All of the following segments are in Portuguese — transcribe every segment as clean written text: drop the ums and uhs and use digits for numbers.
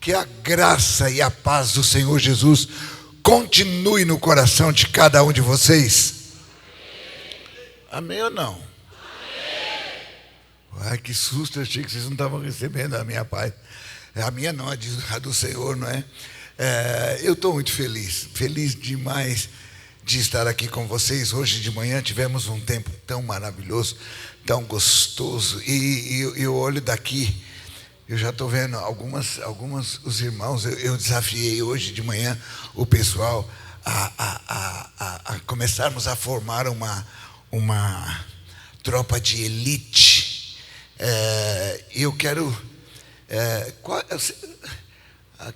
Que a graça e a paz do Senhor Jesus continue no coração de cada um de vocês. Amém ou não? Amém. Ai, que susto, eu achei que vocês não estavam recebendo a minha paz. A minha não, a do Senhor, não é? Eu estou muito feliz demais de estar aqui com vocês. Hoje de manhã tivemos um tempo tão maravilhoso, tão gostoso, e eu olho daqui, eu já estou vendo os irmãos. Eu desafiei hoje de manhã o pessoal a começarmos a formar uma tropa de elite. Eu quero...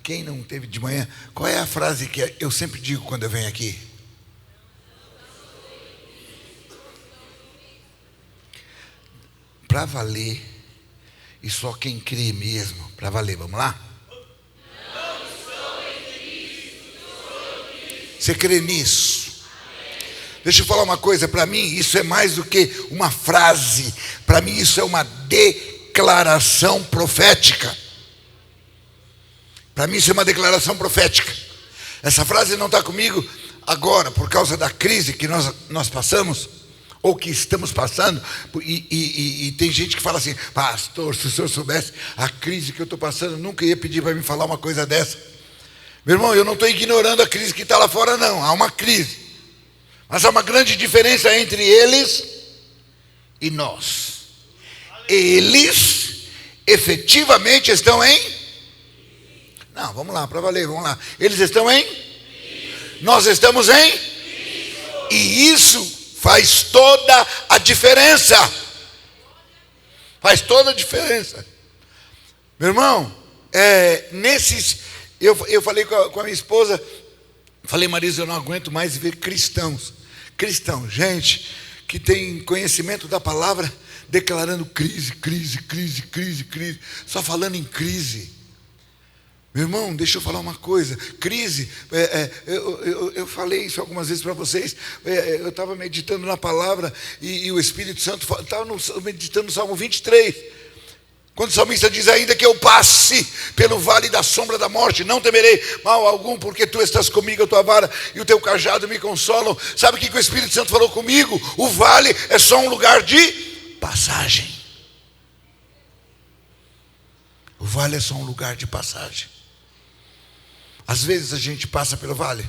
quem não teve de manhã, qual é a frase que eu sempre digo quando eu venho aqui? Para valer, e só quem crê mesmo, para valer, vamos lá? Você crê nisso? Deixa eu falar uma coisa, para mim isso é mais do que uma frase, para mim isso é uma declaração profética. Para mim isso é uma declaração profética. Essa frase não está comigo agora por causa da crise que nós passamos, ou que estamos passando, e tem gente que fala assim: pastor, se o senhor soubesse a crise que eu estou passando, nunca ia pedir para me falar uma coisa dessa. Meu irmão, eu não estou ignorando a crise que está lá fora, não. Há uma crise, mas há uma grande diferença entre eles e nós. Eles efetivamente estão em... Não, vamos lá, para valer, vamos lá. Eles estão em... Nós estamos em... E isso faz toda a diferença. Faz toda a diferença. Meu irmão, eu falei com a minha esposa, falei: Marisa, eu não aguento mais ver cristãos, gente que tem conhecimento da palavra, declarando crise, só falando em crise. Meu irmão, deixa eu falar uma coisa. Crise, eu falei isso algumas vezes para vocês. Eu estava meditando na palavra e o Espírito Santo estava meditando no Salmo 23. Quando o salmista diz: ainda que eu passe pelo vale da sombra da morte, não temerei mal algum, porque tu estás comigo, a tua vara e o teu cajado me consolam. Sabe o que o Espírito Santo falou comigo? O vale é só um lugar de passagem. O vale é só um lugar de passagem. Às vezes a gente passa pelo vale,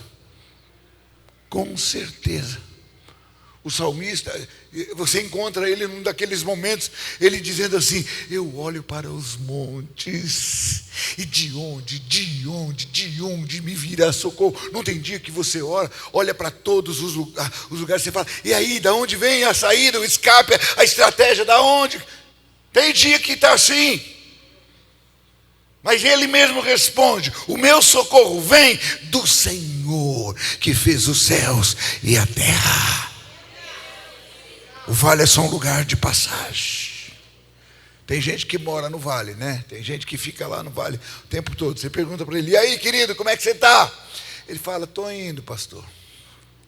com certeza. O salmista, você encontra ele num daqueles momentos, ele dizendo assim: eu olho para os montes, e de onde me virá socorro? Não tem dia que você olha para todos os lugares, você fala: e aí, da onde vem a saída, o escape, a estratégia, da onde? Tem dia que está assim. Mas ele mesmo responde: o meu socorro vem do Senhor, que fez os céus e a terra. O vale é só um lugar de passagem. Tem gente que mora no vale, né? Tem gente que fica lá no vale o tempo todo. Você pergunta para ele: e aí, querido, como é que você está? Ele fala: estou indo, pastor,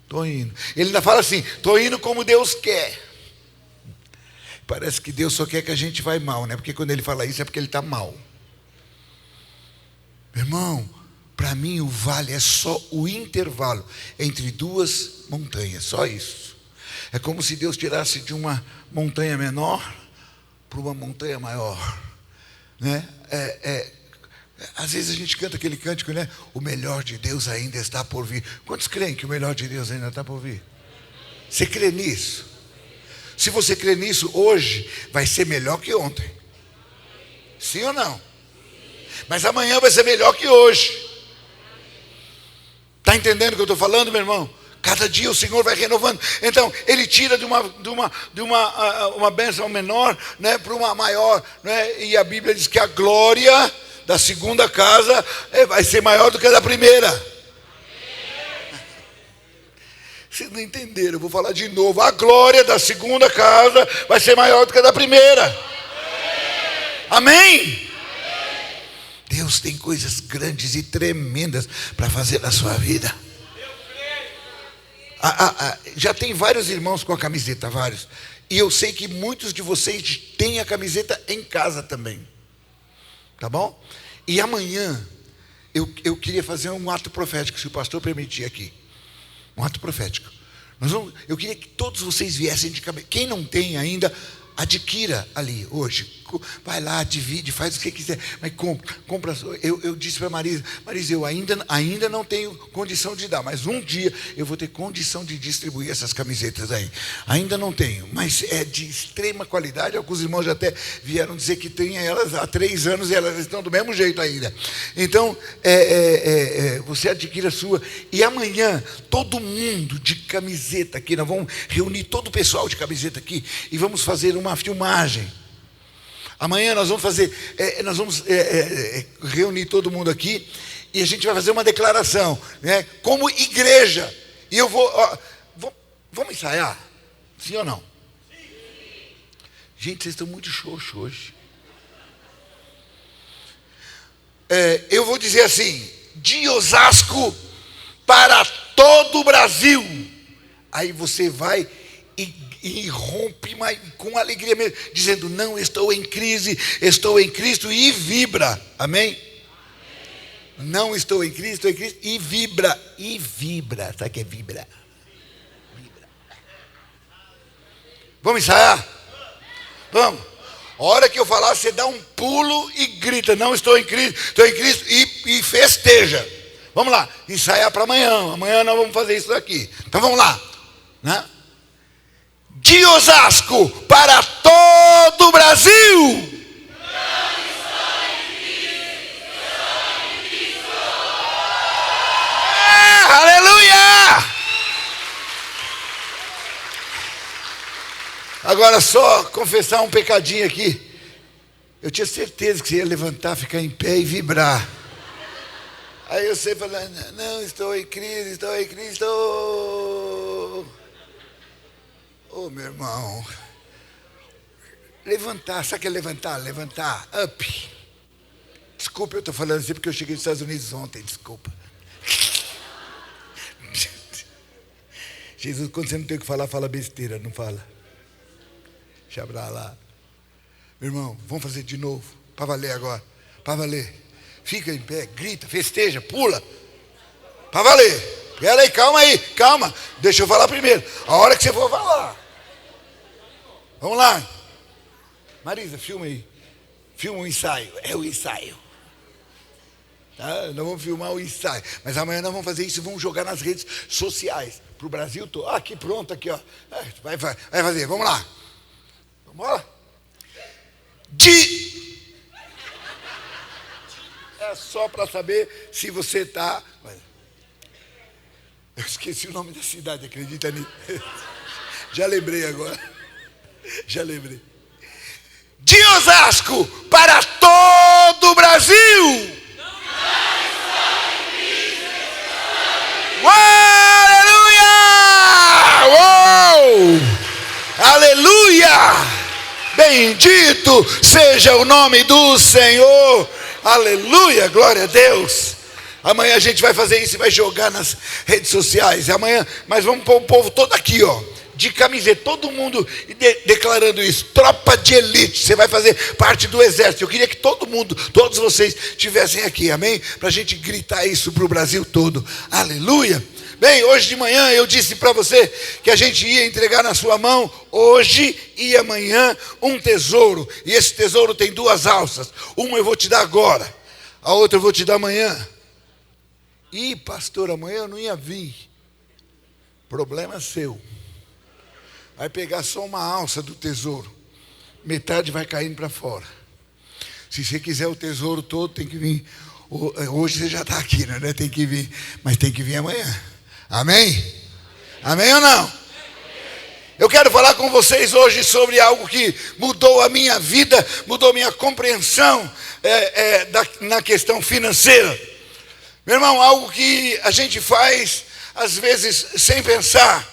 estou indo. Ele ainda fala assim: estou indo como Deus quer. Parece que Deus só quer que a gente vá mal, né? Porque quando ele fala isso é porque ele está mal. Meu irmão, para mim o vale é só o intervalo entre duas montanhas, só isso. É como se Deus tirasse de uma montanha menor para uma montanha maior, né? Às vezes a gente canta aquele cântico, né? O melhor de Deus ainda está por vir. Quantos creem que o melhor de Deus ainda está por vir? Você crê nisso? Se você crê nisso, hoje vai ser melhor que ontem. Sim ou não? Mas amanhã vai ser melhor que hoje. Está entendendo o que eu estou falando, meu irmão? Cada dia o Senhor vai renovando. Então, Ele tira de uma bênção menor, né, para uma maior, né? E a Bíblia diz que a glória da segunda casa vai ser maior do que a da primeira. Vocês não entenderam, eu vou falar de novo. A glória da segunda casa vai ser maior do que a da primeira. Amém? Deus tem coisas grandes e tremendas para fazer na sua vida. Já tem vários irmãos com a camiseta, vários. E eu sei que muitos de vocês têm a camiseta em casa também. Tá bom? E amanhã eu queria fazer um ato profético, se o pastor permitir aqui. Um ato profético. Eu queria que todos vocês viessem de cabeça. Quem não tem ainda, adquira ali hoje. Vai lá, divide, faz o que quiser. Mas compra. Eu disse para Marisa, eu ainda não tenho condição de dar, mas um dia eu vou ter condição de distribuir essas camisetas aí. Ainda não tenho, mas é de extrema qualidade. Alguns irmãos já até vieram dizer que tem elas há 3 anos e elas estão do mesmo jeito ainda. Então, você adquira a sua. E amanhã, todo mundo de camiseta aqui, nós vamos reunir todo o pessoal de camiseta aqui e vamos fazer uma filmagem. Amanhã nós vamos reunir todo mundo aqui e a gente vai fazer uma declaração, né, como igreja. E eu vamos ensaiar? Sim ou não? Sim. Gente, vocês estão muito xoxos hoje. Eu vou dizer assim, de Osasco para todo o Brasil. Aí você vai e rompe mas com alegria mesmo, dizendo, não, estou em crise, estou em Cristo, e vibra, amém? Não estou em Cristo, estou em Cristo, e vibra, sabe o que é vibra? Vamos ensaiar? Vamos. A hora que eu falar, você dá um pulo e grita, não estou em Cristo, estou em Cristo, e festeja. Vamos lá, ensaiar para amanhã nós vamos fazer isso aqui. Então vamos lá, né? De Osasco para todo o Brasil. Aleluia! Agora só confessar um pecadinho aqui. Eu tinha certeza que você ia levantar, ficar em pé e vibrar. Aí eu sei falando, não, estou em Cristo, estou em Cristo. Oh, meu irmão. Levantar, sabe o que é levantar? Levantar, up. Desculpa, eu estou falando assim porque eu cheguei nos Estados Unidos ontem, desculpa. Jesus, quando você não tem o que falar, fala besteira, não fala. Deixa pra lá. Meu irmão, vamos fazer de novo, para valer agora, para valer. Fica em pé, grita, festeja, pula, para valer. Pera aí, calma, deixa eu falar primeiro. A hora que você for falar. Vamos lá. Marisa, filma aí. Filma o ensaio. É o ensaio. Tá? Nós vamos filmar o ensaio. Mas amanhã nós vamos fazer isso e vamos jogar nas redes sociais. Para o Brasil todo. Aqui, pronto, aqui, ó. Vai fazer, vamos lá. Vamos lá. É só para saber se você está... Eu esqueci o nome da cidade, acredita nisso? Já lembrei agora. Já lembrei. De Osasco para todo o Brasil. Aleluia! Uou! Aleluia! Bendito seja o nome do Senhor. Aleluia, glória a Deus. Amanhã a gente vai fazer isso e vai jogar nas redes sociais. Amanhã, mas vamos pôr o povo todo aqui, ó, de camiseta, todo mundo declarando isso. Tropa de elite, você vai fazer parte do exército. Eu queria que todo mundo, todos vocês estivessem aqui, amém? Para a gente gritar isso para o Brasil todo. Aleluia. Bem, hoje de manhã eu disse para você que a gente ia entregar na sua mão, hoje e amanhã, um tesouro. E esse tesouro tem 2 alças. Uma eu vou te dar agora, a outra eu vou te dar amanhã. Ih, pastor, amanhã eu não ia vir. Problema seu. Vai pegar só uma alça do tesouro. Metade vai caindo para fora. Se você quiser o tesouro todo, tem que vir. Hoje você já está aqui, né? Tem que vir. Mas tem que vir amanhã. Amém? Amém ou não? Eu quero falar com vocês hoje sobre algo que mudou a minha vida, mudou a minha compreensão na questão financeira. Meu irmão, algo que a gente faz, às vezes, sem pensar,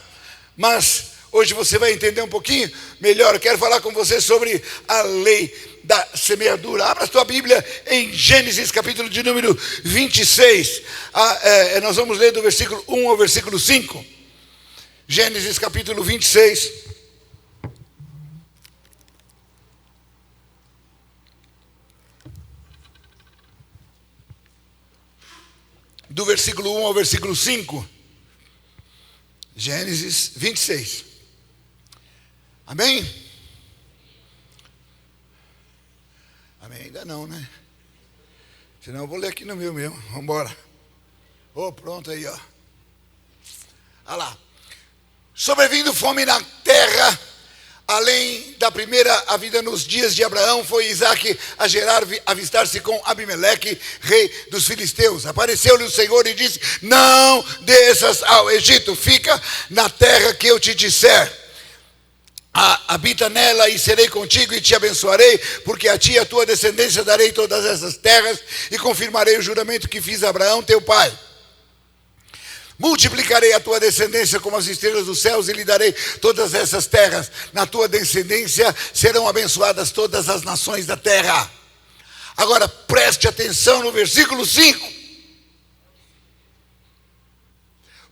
mas hoje você vai entender um pouquinho melhor. Eu quero falar com você sobre a lei da semeadura. Abra a sua Bíblia em Gênesis, capítulo de número 26. Nós vamos ler do versículo 1 ao versículo 5. Gênesis, capítulo 26. do versículo 1 ao versículo 5. Gênesis 26. Amém? Amém? Ainda não, né? Senão eu vou ler aqui no meu mesmo. Vamos embora. Pronto aí, ó. Olha lá. Sobrevindo fome na terra, além da primeira a vida nos dias de Abraão, foi Isaque a Gerar avistar-se com Abimeleque, rei dos filisteus. Apareceu-lhe o Senhor e disse: não desças ao Egito, fica na terra que eu te disser. Habita nela e serei contigo e te abençoarei, porque a ti e a tua descendência darei todas essas terras e confirmarei o juramento que fiz a Abraão teu pai. Multiplicarei a tua descendência como as estrelas dos céus e lhe darei todas essas terras. Na tua descendência serão abençoadas todas as nações da terra. Agora preste atenção no versículo 5.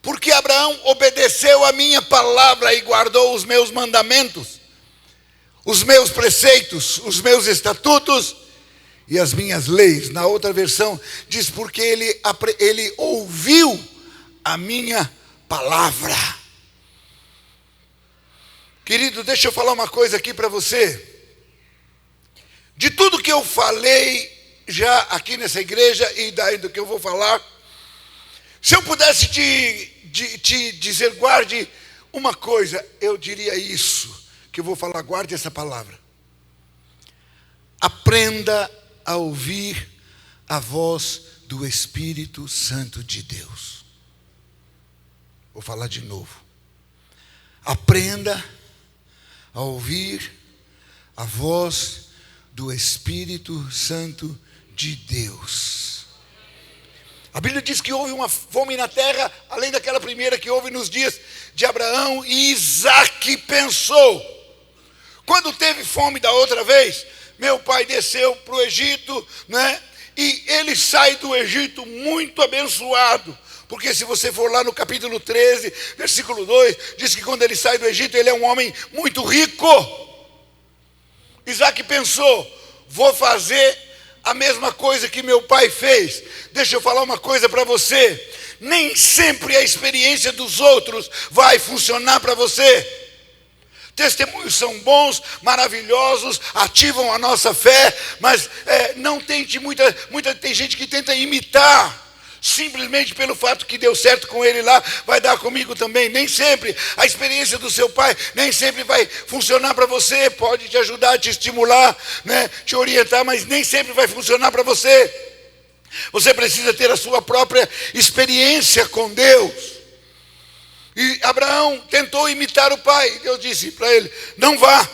Porque Abraão obedeceu a minha palavra e guardou os meus mandamentos, os meus preceitos, os meus estatutos e as minhas leis. Na outra versão diz: porque ele ouviu a minha palavra. Querido, deixa eu falar uma coisa aqui para você. De tudo que eu falei já aqui nessa igreja e daí do que eu vou falar, se eu pudesse te dizer, guarde uma coisa, eu diria isso que eu vou falar, guarde essa palavra. Aprenda a ouvir a voz do Espírito Santo de Deus. Vou falar de novo. Aprenda a ouvir a voz do Espírito Santo de Deus. A Bíblia diz que houve uma fome na terra, além daquela primeira que houve nos dias de Abraão, e Isaque pensou. Quando teve fome da outra vez, meu pai desceu para o Egito, né? E ele sai do Egito muito abençoado. Porque se você for lá no capítulo 13, versículo 2, diz que quando ele sai do Egito, ele é um homem muito rico. Isaque pensou: vou fazer a mesma coisa que meu pai fez. Deixa eu falar uma coisa para você. Nem sempre a experiência dos outros vai funcionar para você. Testemunhos são bons, maravilhosos, ativam a nossa fé, mas não tente tem gente que tenta imitar. Simplesmente pelo fato que deu certo com ele lá, vai dar comigo também. Nem sempre a experiência do seu pai, nem sempre vai funcionar para você. Pode te ajudar, te estimular, né, te orientar, mas nem sempre vai funcionar para você. Você precisa ter a sua própria experiência com Deus. E Abraão tentou imitar o pai. Deus disse para ele: não vá,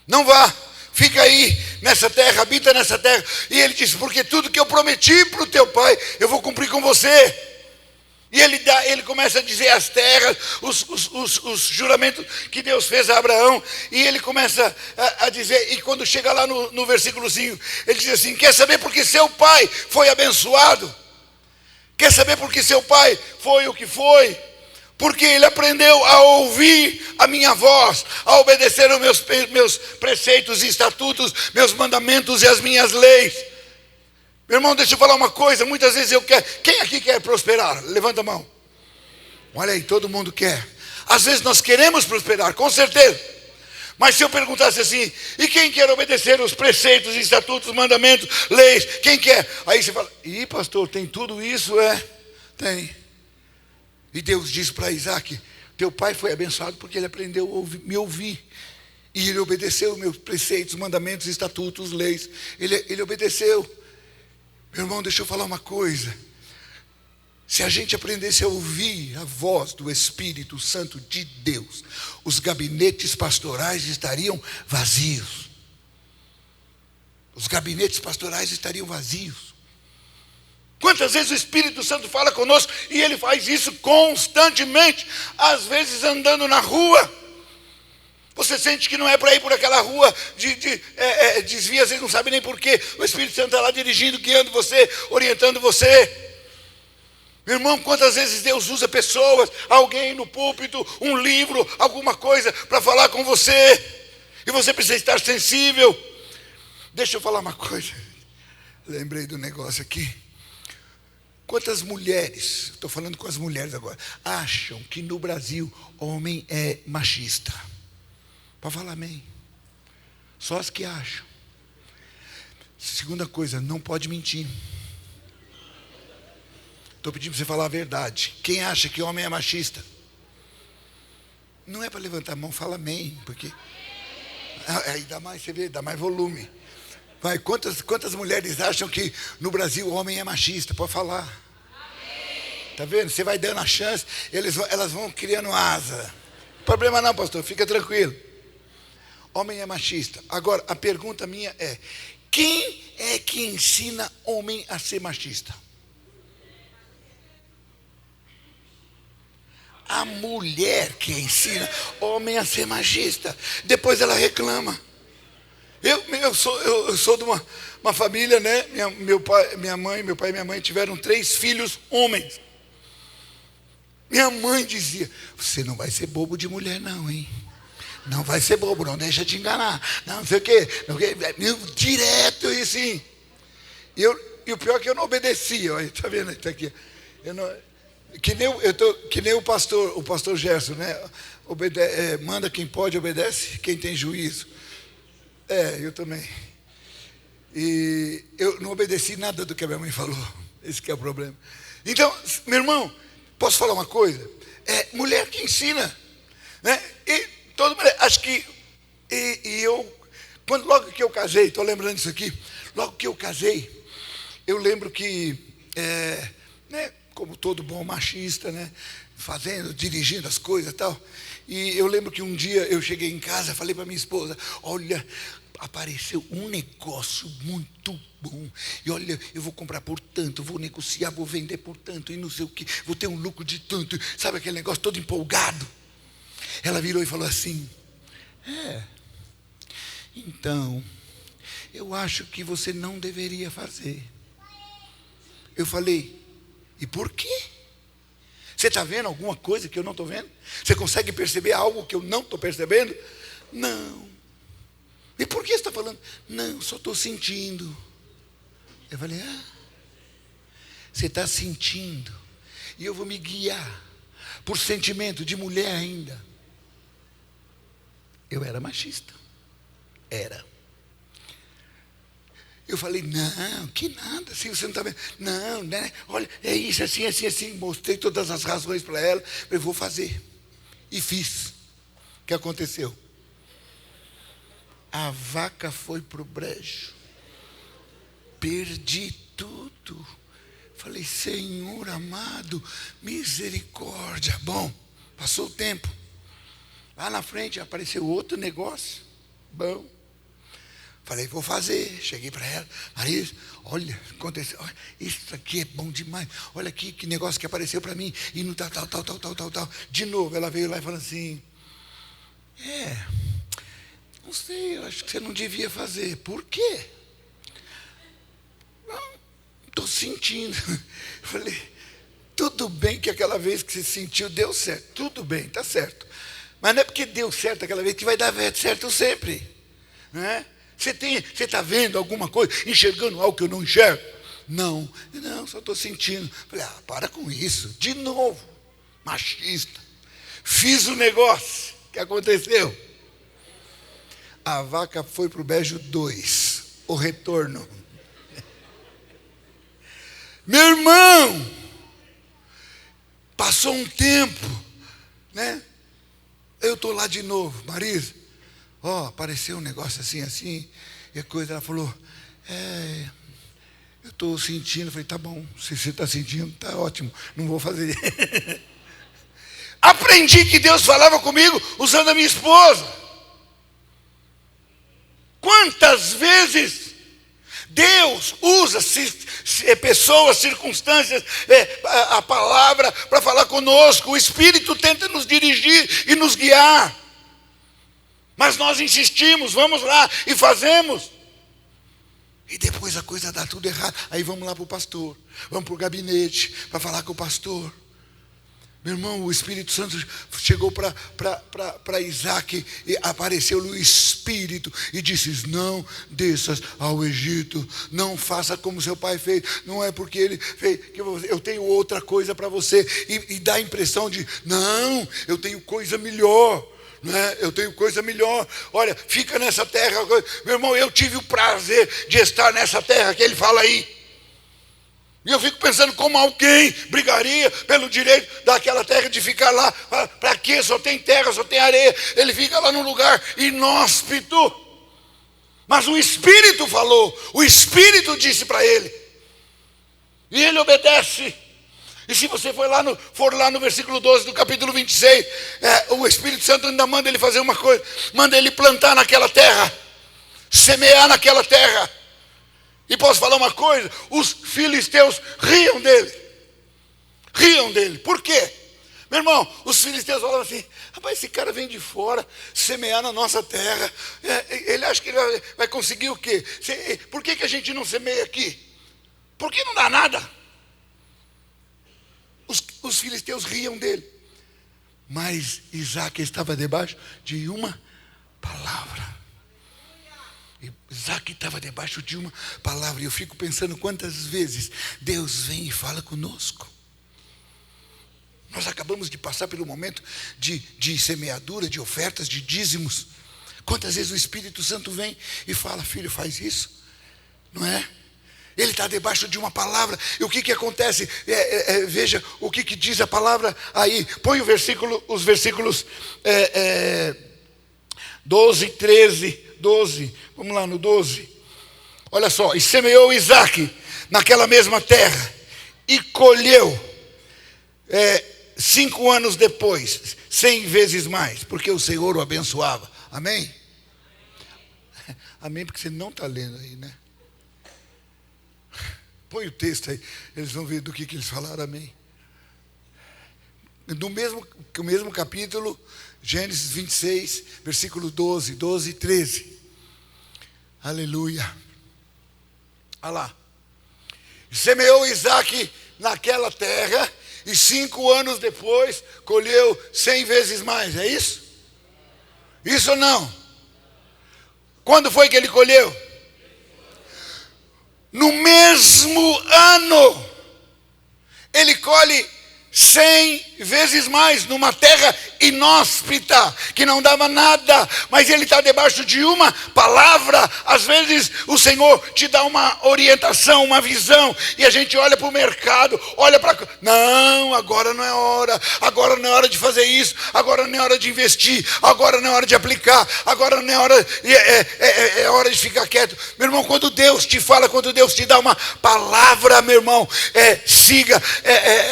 não vá. Fica aí nessa terra, habita nessa terra. E ele disse: porque tudo que eu prometi para o teu pai, eu vou cumprir com você. E ele começa a dizer as terras, os juramentos que Deus fez a Abraão. E ele começa a dizer, e quando chega lá no versículo 5, ele diz assim: quer saber porque seu pai foi abençoado? Quer saber porque seu pai foi o que foi? Porque ele aprendeu a ouvir a minha voz, a obedecer os meus preceitos e estatutos, meus mandamentos e as minhas leis. Meu irmão, deixa eu falar uma coisa. Muitas vezes eu quero. Quem aqui quer prosperar? Levanta a mão. Olha aí, todo mundo quer. Às vezes nós queremos prosperar, com certeza. Mas se eu perguntasse assim: e quem quer obedecer os preceitos, estatutos, mandamentos, leis? Quem quer? Aí você fala: ih, pastor, tem tudo isso? Tem. E Deus diz para Isaque: teu pai foi abençoado porque ele aprendeu a me ouvir. E ele obedeceu meus preceitos, mandamentos, estatutos, leis. Ele obedeceu. Meu irmão, deixa eu falar uma coisa. Se a gente aprendesse a ouvir a voz do Espírito Santo de Deus, os gabinetes pastorais estariam vazios. Os gabinetes pastorais estariam vazios. Quantas vezes o Espírito Santo fala conosco e ele faz isso constantemente, às vezes andando na rua. Você sente que não é para ir por aquela rua, desvia, você não sabe nem porquê. O Espírito Santo está lá dirigindo, guiando você, orientando você. Meu irmão, quantas vezes Deus usa pessoas, alguém no púlpito, um livro, alguma coisa para falar com você. E você precisa estar sensível. Deixa eu falar uma coisa. Lembrei do negócio aqui. Quantas mulheres, estou falando com as mulheres agora, acham que no Brasil homem é machista? Para falar amém. Só as que acham. Segunda coisa, não pode mentir. Estou pedindo para você falar a verdade. Quem acha que homem é machista? Não é para levantar a mão, fala amém, porque aí dá mais, você vê, dá mais volume. Vai, quantas mulheres acham que no Brasil o homem é machista? Pode falar. Está vendo? Você vai dando a chance, elas vão criando asa. Problema não, pastor, fica tranquilo. Homem é machista. Agora, a pergunta minha é: quem é que ensina homem a ser machista? A mulher que ensina homem a ser machista. Depois ela reclama. Eu sou de uma família, né? Meu pai e minha mãe tiveram 3 filhos homens. Minha mãe dizia: você não vai ser bobo de mulher não, hein? Não vai ser bobo, não deixa te enganar. Não sei o quê. Direto e assim. E o pior é que eu não obedecia. Olha, está vendo? Está aqui. Que nem o pastor Gerson, né? Manda quem pode, obedece quem tem juízo. Eu também. E eu não obedeci nada do que a minha mãe falou. Esse que é o problema. Então, meu irmão, posso falar uma coisa? É mulher que ensina, né? E toda mulher, acho que logo que eu casei, estou lembrando disso aqui, logo que eu casei, eu lembro que, né, como todo bom machista, né, dirigindo as coisas e tal, e eu lembro que um dia eu cheguei em casa, falei para minha esposa: olha, apareceu um negócio muito bom, e olha, eu vou comprar por tanto, vou negociar, vou vender por tanto, e não sei o que, vou ter um lucro de tanto, sabe aquele negócio todo empolgado? Ela virou e falou assim: então, eu acho que você não deveria fazer. Eu falei: e por quê? Você está vendo alguma coisa que eu não estou vendo? Você consegue perceber algo que eu não estou percebendo? Não. E por que você está falando? Não, só estou sentindo. Eu falei: você está sentindo, e eu vou me guiar por sentimento de mulher ainda. Eu era machista. Era. Eu falei: não, que nada, se você não está vendo. Não, né? Olha, é isso, assim, assim, assim. Mostrei todas as razões para ela. Eu vou fazer. E fiz. O que aconteceu? A vaca foi para o brejo. Perdi tudo. Falei: Senhor amado, misericórdia. Bom, passou o tempo. Lá na frente apareceu outro negócio. Bom. Falei: vou fazer. Cheguei para ela: Marisa, olha, aconteceu. Olha, isso aqui é bom demais. Olha aqui que negócio que apareceu para mim. E não tal. De novo, ela veio lá e falou assim: não sei, eu acho que você não devia fazer. Por quê? Não, estou sentindo. Falei: tudo bem que aquela vez que você sentiu deu certo. Tudo bem, está certo. Mas não é porque deu certo aquela vez que vai dar certo sempre. Né? Você está vendo alguma coisa, enxergando algo que eu não enxergo? Não, só estou sentindo. Falei: para com isso. De novo, machista. Fiz o negócio. O que aconteceu? A vaca foi para o brejo 2. O retorno. Meu irmão, passou um tempo, né? Eu estou lá de novo: Marisa, apareceu um negócio assim, e a coisa. Ela falou: eu estou sentindo. Eu falei: tá bom, se você está sentindo, está ótimo, não vou fazer. Aprendi que Deus falava comigo usando a minha esposa. Quantas vezes Deus usa pessoas, circunstâncias, a palavra para falar conosco. O Espírito tenta nos dirigir e nos guiar. Mas nós insistimos, vamos lá e fazemos. E depois a coisa dá tudo errado. Aí vamos lá para o pastor, vamos para o gabinete para falar com o pastor. Meu irmão, o Espírito Santo chegou para Isaac e apareceu-lhe o Espírito e disse: não desças ao Egito, não faça como seu pai fez, não é porque ele fez, que eu tenho outra coisa para você, e dá a impressão de, não, eu tenho coisa melhor. Né? Eu tenho coisa melhor. Olha, fica nessa terra. Meu irmão, eu tive o prazer de estar nessa terra que ele fala aí. E eu fico pensando como alguém brigaria pelo direito daquela terra de ficar lá. Para quê? Só tem terra, só tem areia. Ele fica lá num lugar inóspito. Mas o Espírito falou, o Espírito disse para ele. E ele obedece. E se você for lá no versículo 12 do capítulo 26, o Espírito Santo ainda manda ele fazer uma coisa. Manda ele plantar naquela terra. Semear naquela terra. E posso falar uma coisa? Os filisteus riam dele. Riam dele. Por quê? Meu irmão, os filisteus falavam assim: rapaz, esse cara vem de fora semear na nossa terra. Ele acha que ele vai conseguir o quê? Por que a gente não semeia aqui? Por que não dá nada? Os filisteus riam dele. Mas Isaac estava debaixo de uma palavra. Isaac estava debaixo de uma palavra. E eu fico pensando quantas vezes Deus vem e fala conosco. Nós acabamos de passar pelo momento de semeadura, de ofertas, de dízimos. Quantas vezes o Espírito Santo vem e fala: filho, faz isso. Não é? Ele está debaixo de uma palavra. E o que acontece? Veja o que diz a palavra aí. Põe os versículos 12, 13, 12. Vamos lá no 12. Olha só. E semeou Isaac naquela mesma terra. E colheu 5 anos depois, 100 vezes mais. Porque o Senhor o abençoava. Amém? Amém, porque você não está lendo aí, né? Põe o texto aí, eles vão ver do que eles falaram, amém. No mesmo capítulo, Gênesis 26, versículo 12 e 13. Aleluia. Olha lá. Semeou Isaac naquela terra, e 5 anos depois, colheu 100 vezes mais, é isso? Isso ou não? Quando foi que ele colheu? No mesmo ano, ele colhe 100 vezes mais, numa terra inóspita, que não dava nada, mas ele está debaixo de uma palavra. Às vezes o Senhor te dá uma orientação, uma visão, e a gente olha para o mercado, olha para... Não, agora não é hora, agora não é hora de fazer isso, agora não é hora de investir, agora não é hora de aplicar, agora não é hora, é hora de ficar quieto. Meu irmão, quando Deus te fala, quando Deus te dá uma palavra, meu irmão, siga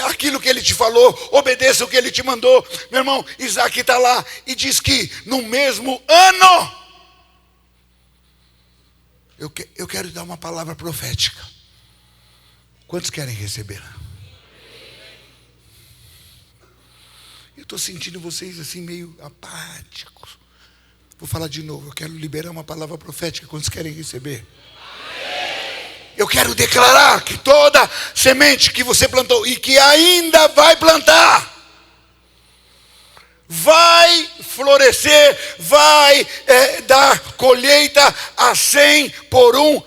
aquilo que Ele te falou, obedeça o que Ele te mandou. Meu irmão, Isaac está lá e diz que no mesmo ano, eu quero dar uma palavra profética. Quantos querem receber? Eu estou sentindo vocês assim meio apáticos. Vou falar de novo, eu quero liberar uma palavra profética. Quantos querem receber? Eu quero declarar que toda semente que você plantou e que ainda vai plantar, vai florescer, vai dar colheita a 100 por 1,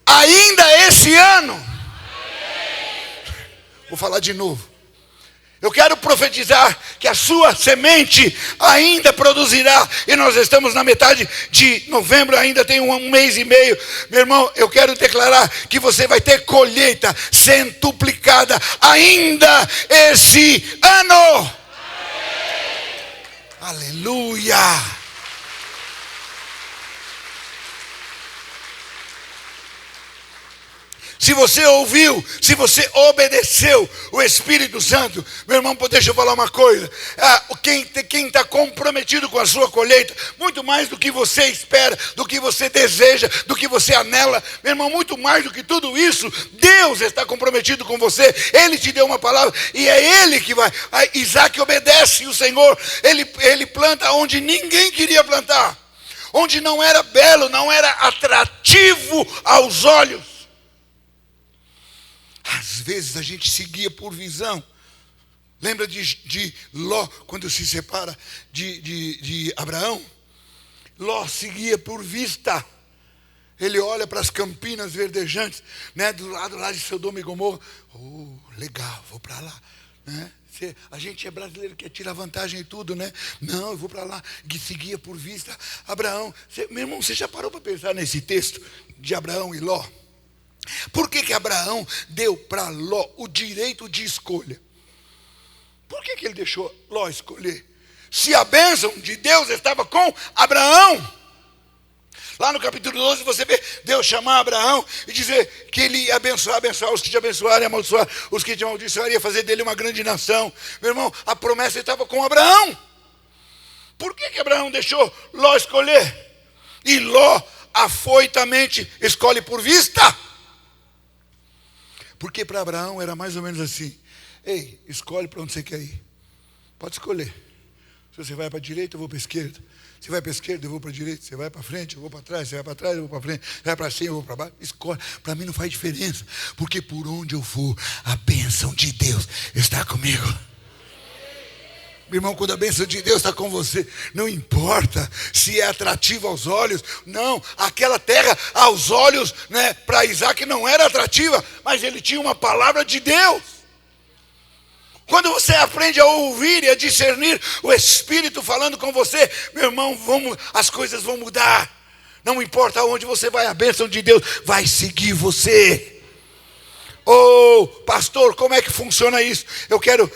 ainda esse ano. Vou falar de novo. Eu quero profetizar que a sua semente ainda produzirá. E nós estamos na metade de novembro, ainda tem um mês e meio. Meu irmão, eu quero declarar que você vai ter colheita centuplicada ainda esse ano. Amém. Aleluia. Se você ouviu, se você obedeceu o Espírito Santo, meu irmão, deixa eu falar uma coisa. Quem está comprometido com a sua colheita, muito mais do que você espera, do que você deseja, do que você anela, meu irmão, muito mais do que tudo isso, Deus está comprometido com você. Ele te deu uma palavra e é Ele que vai. Isaac obedece o Senhor. Ele planta onde ninguém queria plantar, onde não era belo, não era atrativo aos olhos. Às vezes a gente se guia por visão. Lembra de Ló, quando se separa de Abraão? Ló seguia por vista. Ele olha para as campinas verdejantes, né, do lado lá de Sodoma e Gomorra. Oh, legal, vou para lá. Né? A gente é brasileiro, quer tirar vantagem em tudo, né? Não, eu vou para lá. Que seguia por vista Abraão. Meu irmão, você já parou para pensar nesse texto de Abraão e Ló? Por que Abraão deu para Ló o direito de escolha? Por que ele deixou Ló escolher? Se a bênção de Deus estava com Abraão. Lá no capítulo 12 você vê Deus chamar Abraão e dizer que ele ia abençoar os que te abençoarem, amaldiçoar os que te amaldiçoarem, ia fazer dele uma grande nação. Meu irmão, a promessa estava com Abraão. Por que Abraão deixou Ló escolher? E Ló afoitamente escolhe por vista? Porque para Abraão era mais ou menos assim: ei, escolhe para onde você quer ir. Pode escolher. Se você vai para a direita, eu vou para a esquerda. Você vai para a esquerda, eu vou para a direita. Você vai para frente, eu vou para trás. Você vai para trás, eu vou para frente. Você vai para cima, eu vou para baixo. Escolhe. Para mim não faz diferença. Porque por onde eu for, a bênção de Deus está comigo. Meu irmão, quando a bênção de Deus está com você, não importa se é atrativo aos olhos. Não, aquela terra aos olhos, né, para Isaac não era atrativa, mas ele tinha uma palavra de Deus. Quando você aprende a ouvir e a discernir o Espírito falando com você, meu irmão, as coisas vão mudar. Não importa aonde você vai, a bênção de Deus vai seguir você. Oh, pastor, como é que funciona isso? Eu quero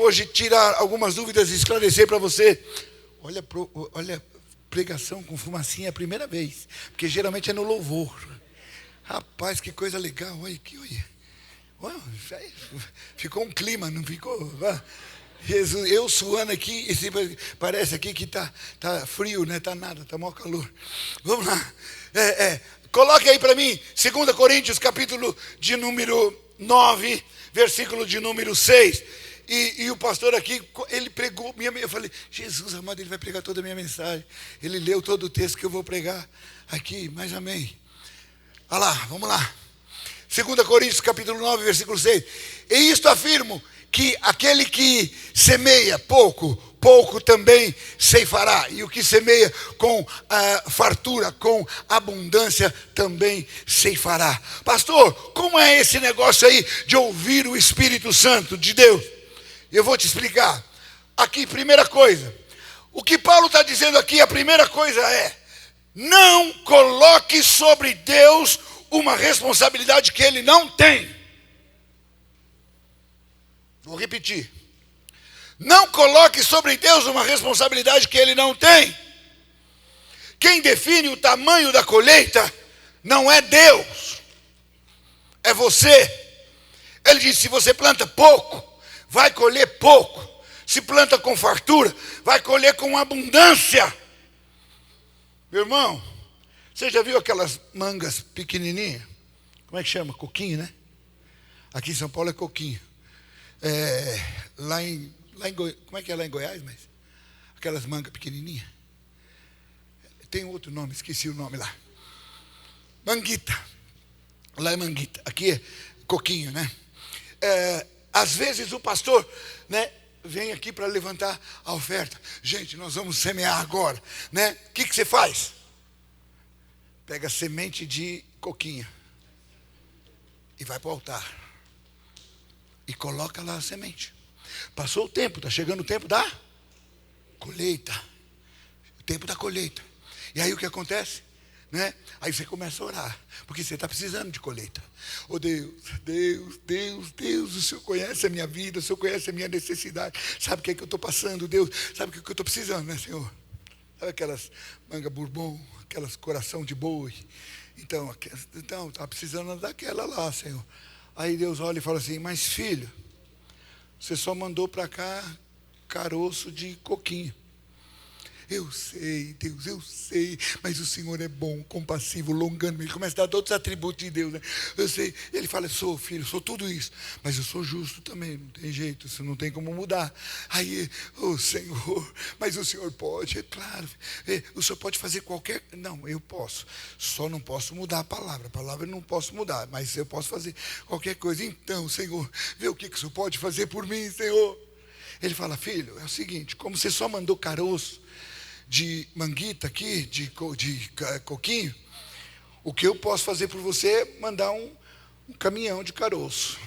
hoje tirar algumas dúvidas e esclarecer para você. Olha, pregação com fumacinha é a primeira vez, porque geralmente é no louvor. Rapaz, que coisa legal, olha. Ficou um clima, não ficou? Jesus, eu suando aqui, parece aqui que tá frio, né? Tá nada, tá maior calor. Vamos lá. Coloque aí para mim, 2 Coríntios, capítulo de número 9, versículo de número 6. E o pastor aqui, ele pregou, eu falei, Jesus amado, ele vai pregar toda a minha mensagem. Ele leu todo o texto que eu vou pregar aqui, mas amém. Olha lá, vamos lá. 2 Coríntios capítulo 9, versículo 6. E isto afirmo, que aquele que semeia pouco também ceifará. E o que semeia com fartura, com abundância, também ceifará. Pastor, como é esse negócio aí de ouvir o Espírito Santo de Deus? Eu vou te explicar. Aqui, primeira coisa. O que Paulo está dizendo aqui, a primeira coisa é: não coloque sobre Deus uma responsabilidade que ele não tem. Vou repetir. Não coloque sobre Deus uma responsabilidade que ele não tem. Quem define o tamanho da colheita não é Deus, é você. Ele diz: se você planta pouco, vai colher pouco. Se planta com fartura, vai colher com abundância. Meu irmão, você já viu aquelas mangas pequenininhas? Como é que chama? Coquinho, né? Aqui em São Paulo é coquinho. Lá em Goiás, como é que é lá em Goiás? Mas aquelas mangas pequenininhas. Tem outro nome, esqueci o nome lá. Manguita. Lá é manguita. Aqui é coquinho, né? Às vezes o pastor, né, vem aqui para levantar a oferta. Gente, nós vamos semear agora, né? O que você faz? Pega semente de coquinho e vai para o altar e coloca lá a semente. Passou o tempo, está chegando o tempo da colheita. O tempo da colheita. E aí o que acontece? Né? Aí você começa a orar, porque você está precisando de colheita. Oh Deus, o Senhor conhece a minha vida, o Senhor conhece a minha necessidade. Sabe o que é que eu estou passando, Deus? Sabe o que é que eu estou precisando, né, Senhor? Sabe aquelas manga bourbon, aquelas coração de boi? Então, está precisando daquela lá, Senhor. Aí Deus olha e fala assim: mas filho, você só mandou para cá caroço de coquinho. Eu sei, Deus, eu sei, mas o Senhor é bom, compassivo, longânimo. Ele começa a dar todos os atributos de Deus, né? Eu sei, ele fala: sou filho, sou tudo isso, mas eu sou justo também, não tem jeito, isso não tem como mudar. Aí, Senhor, mas o Senhor pode, é claro, o Senhor pode fazer qualquer... Não, eu posso, só não posso mudar a palavra eu não posso mudar, mas eu posso fazer qualquer coisa. Então, Senhor, vê o que o Senhor pode fazer por mim, Senhor. Ele fala: filho, é o seguinte, como você só mandou caroço de manguita aqui, de coquinho, o que eu posso fazer por você é mandar um caminhão de caroço.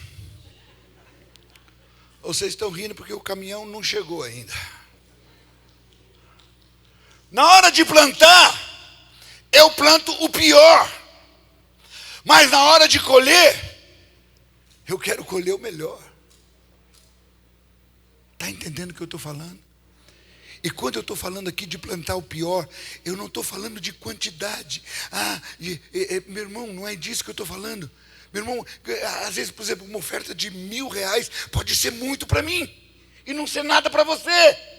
Vocês estão rindo porque o caminhão não chegou ainda. Na hora de plantar, eu planto o pior. Mas na hora de colher, eu quero colher o melhor. Está entendendo o que eu estou falando? E quando eu estou falando aqui de plantar o pior, eu não estou falando de quantidade. Meu irmão, não é disso que eu estou falando. Meu irmão, às vezes, por exemplo, uma oferta de R$1.000 pode ser muito para mim e não ser nada para você.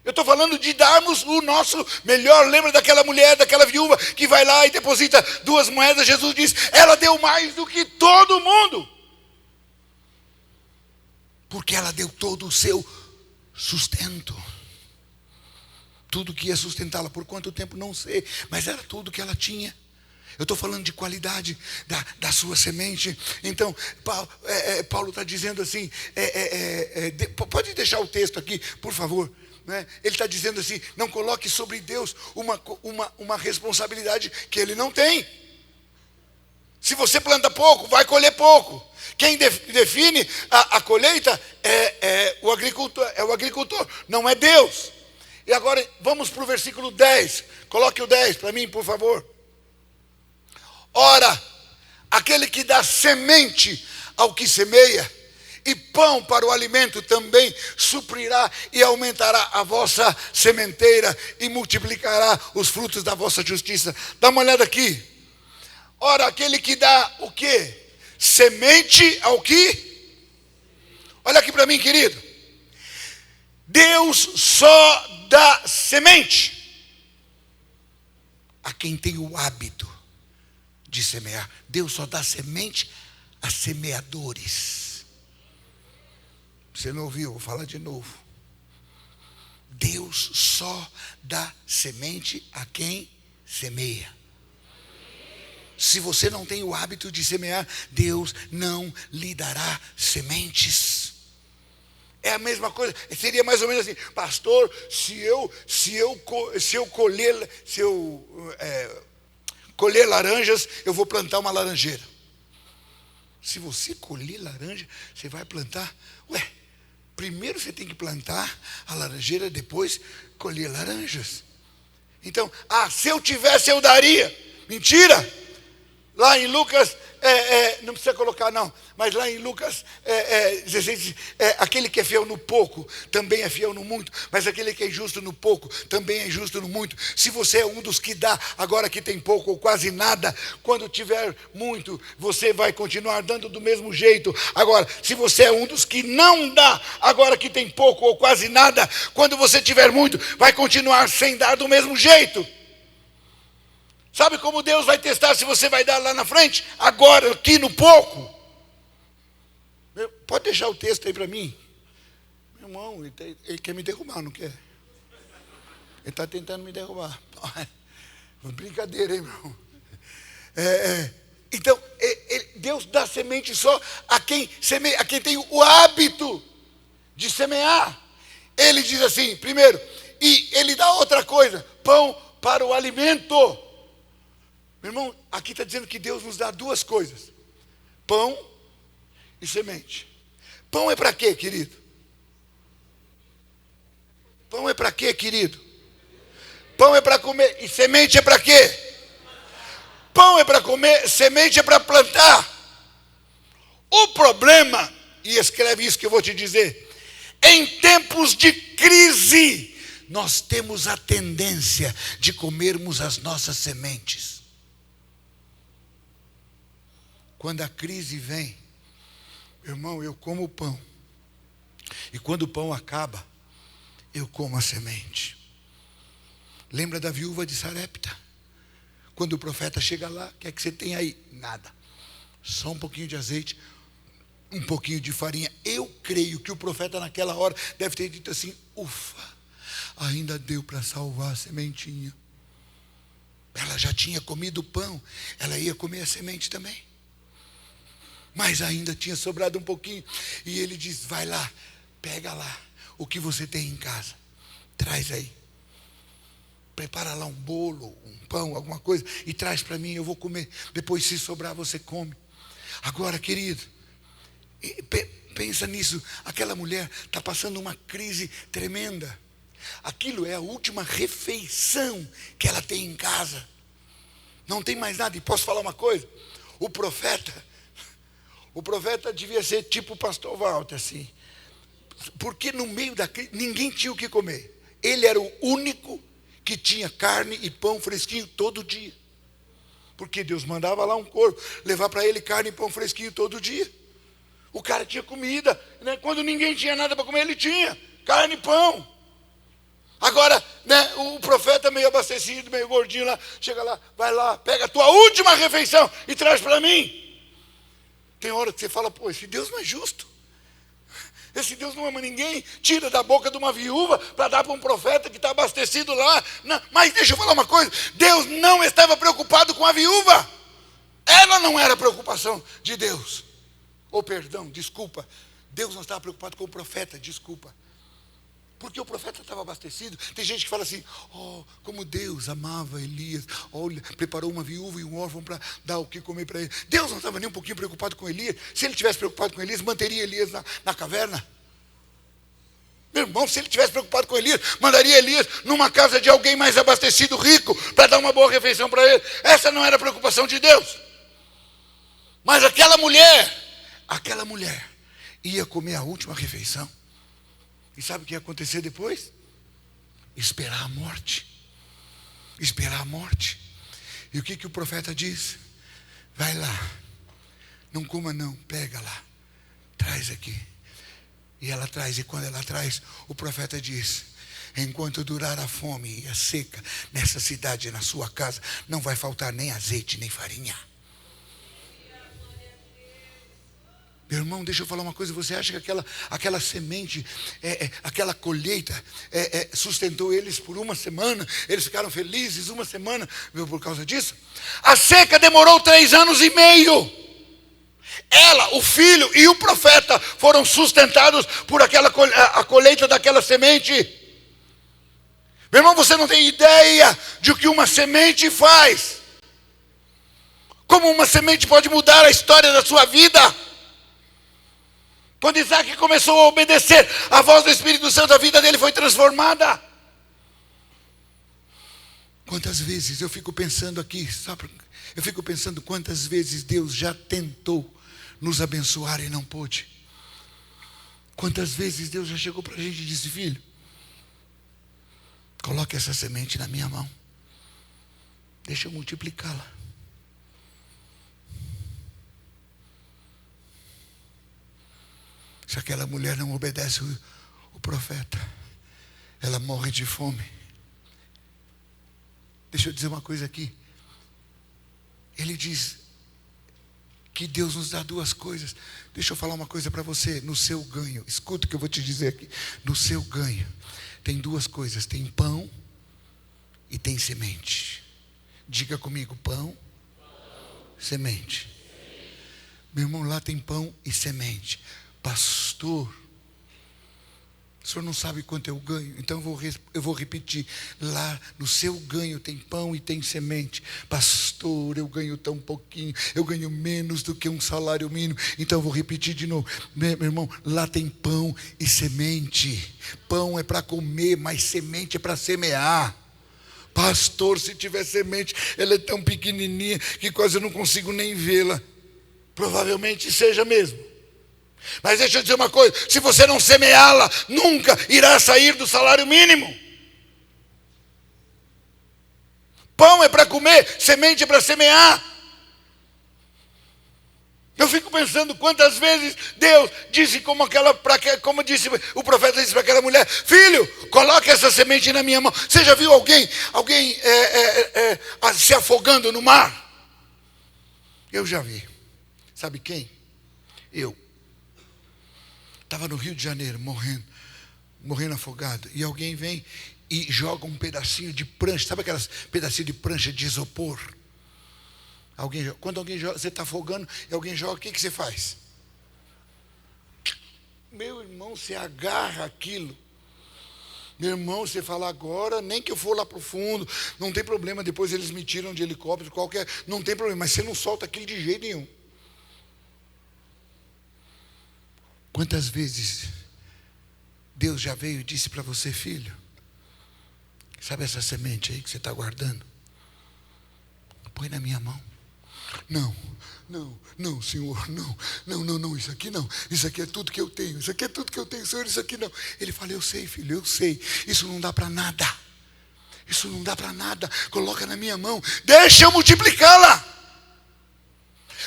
Eu estou falando de darmos o nosso melhor. Lembra daquela mulher, daquela viúva que vai lá e deposita 2 moedas? Jesus diz: ela deu mais do que todo mundo, porque ela deu todo o seu sustento. Tudo que ia sustentá-la, por quanto tempo não sei, mas era tudo que ela tinha. Eu estou falando de qualidade da sua semente. Então, Paulo está dizendo assim, pode deixar o texto aqui, por favor. Né? Ele está dizendo assim: não coloque sobre Deus uma responsabilidade que Ele não tem. Se você planta pouco, vai colher pouco. Quem define a colheita é o agricultor, não é Deus. E agora vamos para o versículo 10. Coloque o 10 para mim, por favor. Ora, aquele que dá semente ao que semeia, e pão para o alimento também suprirá e aumentará a vossa sementeira e multiplicará os frutos da vossa justiça. Dá uma olhada aqui. Ora, aquele que dá o quê? Semente ao que? Olha aqui para mim, querido. Deus só dá semente a quem tem o hábito de semear. Deus só dá semente a semeadores. Você não ouviu? Vou falar de novo. Deus só dá semente a quem semeia. Se você não tem o hábito de semear, Deus não lhe dará sementes. É a mesma coisa, seria mais ou menos assim: pastor, se eu colher laranjas, eu vou plantar uma laranjeira. Se você colher laranja, você vai plantar. Primeiro você tem que plantar a laranjeira, depois colher laranjas. Então, se eu tivesse, eu daria. Mentira! Lá em Lucas, não precisa colocar não, mas lá em Lucas 16, aquele que é fiel no pouco, também é fiel no muito, mas aquele que é injusto no pouco, também é injusto no muito. Se você é um dos que dá, agora que tem pouco ou quase nada, quando tiver muito, você vai continuar dando do mesmo jeito. Agora, se você é um dos que não dá, agora que tem pouco ou quase nada, quando você tiver muito, vai continuar sem dar do mesmo jeito. Sabe como Deus vai testar se você vai dar lá na frente? Agora, aqui no pouco. Pode deixar o texto aí para mim? Meu irmão, ele quer me derrubar, não quer? Ele está tentando me derrubar. Brincadeira, hein, irmão? Então, Deus dá semente só a quem semeia, a quem tem o hábito de semear. Ele diz assim, primeiro, e ele dá outra coisa: pão para o alimento. Meu irmão, aqui está dizendo que Deus nos dá 2 coisas: pão e semente. Pão é para quê, querido? Pão é para quê, querido? Pão é para comer. E semente é para quê? Pão é para comer, semente é para plantar. O problema, e escreve isso que eu vou te dizer: em tempos de crise, nós temos a tendência de comermos as nossas sementes. Quando a crise vem, irmão, eu como o pão. E quando o pão acaba, eu como a semente. Lembra da viúva de Sarepta? Quando o profeta chega lá, o que é que você tem aí? Nada. Só um pouquinho de azeite, um pouquinho de farinha. Eu creio que o profeta naquela hora deve ter dito assim: ufa, ainda deu para salvar a sementinha. Ela já tinha comido o pão, ela ia comer a semente também. Mas ainda tinha sobrado um pouquinho. E ele diz: vai lá, Pega lá o que você tem em casa. Traz aí. Prepara lá um bolo, um pão, alguma coisa, e traz para mim, eu vou comer. Depois, se sobrar, você come. Agora, querido, pensa nisso. Aquela mulher está passando uma crise tremenda. Aquilo é a última refeição que ela tem em casa. Não tem mais nada. E posso falar uma coisa? O profeta devia ser tipo o pastor Walter, assim. Porque no meio da crise, ninguém tinha o que comer. Ele era o único que tinha carne e pão fresquinho todo dia. Porque Deus mandava lá um corvo levar para ele carne e pão fresquinho todo dia. O cara tinha comida, né? Quando ninguém tinha nada para comer, ele tinha carne e pão. Agora, né, o profeta meio abastecido, meio gordinho lá, chega lá, vai lá, pega a tua última refeição e traz para mim. Tem hora que você fala, pô, esse Deus não é justo. Esse Deus não ama ninguém, tira da boca de uma viúva para dar para um profeta que está abastecido lá. Não, mas deixa eu falar uma coisa, Deus não estava preocupado com a viúva. Ela não era a preocupação de Deus. Desculpa. Deus não estava preocupado com o profeta, desculpa. Porque o profeta estava abastecido. Tem gente que fala assim, como Deus amava Elias. Olha, preparou uma viúva e um órfão para dar o que comer para ele. Deus não estava nem um pouquinho preocupado com Elias. Se ele tivesse preocupado com Elias, manteria Elias na caverna. Meu irmão, se ele tivesse preocupado com Elias, mandaria Elias numa casa de alguém mais abastecido, rico, para dar uma boa refeição para ele. Essa não era a preocupação de Deus. Mas aquela mulher ia comer a última refeição. E sabe o que ia acontecer depois? Esperar a morte. Esperar a morte. E o que o profeta diz? Vai lá. Não coma não, pega lá. Traz aqui. E ela traz, e quando ela traz, o profeta diz, enquanto durar a fome e a seca nessa cidade, na sua casa, não vai faltar nem azeite, nem farinha. Meu irmão, deixa eu falar uma coisa. Você acha que aquela semente, aquela colheita sustentou eles por uma semana? Eles ficaram felizes uma semana por causa disso? A seca demorou 3 anos e meio. Ela, o filho e o profeta foram sustentados por a colheita daquela semente. Meu irmão, você não tem ideia de o que uma semente faz. Como uma semente pode mudar a história da sua vida. Quando Isaac começou a obedecer a voz do Espírito Santo, a vida dele foi transformada. Quantas vezes eu fico pensando aqui, sabe? Eu fico pensando quantas vezes Deus já tentou nos abençoar e não pôde. Quantas vezes Deus já chegou para a gente e disse, filho, coloque essa semente na minha mão. Deixa eu multiplicá-la. Se aquela mulher não obedece o profeta, ela morre de fome. Deixa eu dizer uma coisa aqui. Ele diz que Deus nos dá 2 coisas. Deixa eu falar uma coisa para você. No seu ganho, escuta o que eu vou te dizer aqui. No seu ganho tem 2 coisas. Tem pão e tem semente. Diga comigo, pão, semente. Meu irmão, lá tem pão e semente. Pastor, o senhor não sabe quanto eu ganho, então eu vou repetir. Lá no seu ganho tem pão e tem semente. Pastor, eu ganho tão pouquinho, eu ganho menos do que um salário mínimo. Então eu vou repetir de novo. Meu irmão, lá tem pão e semente. Pão é para comer, mas semente é para semear. Pastor, se tiver semente, ela é tão pequenininha que quase eu não consigo nem vê-la. Provavelmente seja mesmo. Mas deixa eu dizer uma coisa, se você não semeá-la, nunca irá sair do salário mínimo. Pão é para comer, semente é para semear. Eu fico pensando quantas vezes Deus disse como disse o profeta disse para aquela mulher, filho, coloque essa semente na minha mão. Você já viu alguém se afogando no mar? Eu já vi. Sabe quem? Eu. Estava no Rio de Janeiro, morrendo afogado. E alguém vem e joga um pedacinho de prancha. Sabe aquelas pedacinhos de prancha de isopor? Quando alguém joga, você está afogando e alguém joga, o que você faz? Meu irmão, você agarra aquilo. Meu irmão, você fala agora, nem que eu for lá para o fundo, não tem problema, depois eles me tiram de helicóptero, qualquer, não tem problema, mas você não solta aquilo de jeito nenhum. Quantas vezes Deus já veio e disse para você, filho, sabe essa semente aí que você está guardando? Põe na minha mão. Não, Senhor, não, isso aqui não. Isso aqui é tudo que eu tenho, Senhor, isso aqui não. Ele fala, eu sei, filho, eu sei. Isso não dá para nada. Coloca na minha mão, deixa eu multiplicá-la.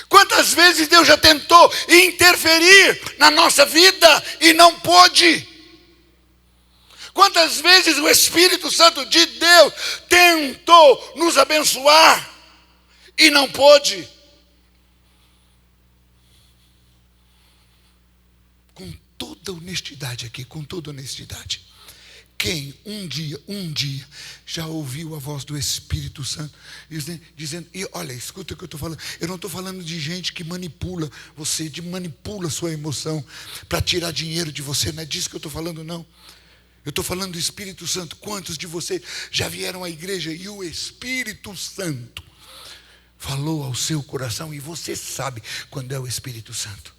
Quantas vezes Deus já tentou interferir na nossa vida e não pôde? Quantas vezes o Espírito Santo de Deus tentou nos abençoar e não pôde? Com toda honestidade aqui, com toda honestidade. Quem um dia já ouviu a voz do Espírito Santo dizendo, e olha, escuta o que eu estou falando, eu não estou falando de gente que manipula você, manipula a sua emoção para tirar dinheiro de você, não é disso que eu estou falando, não. Eu estou falando do Espírito Santo. Quantos de vocês já vieram à igreja e o Espírito Santo falou ao seu coração, e você sabe quando é o Espírito Santo.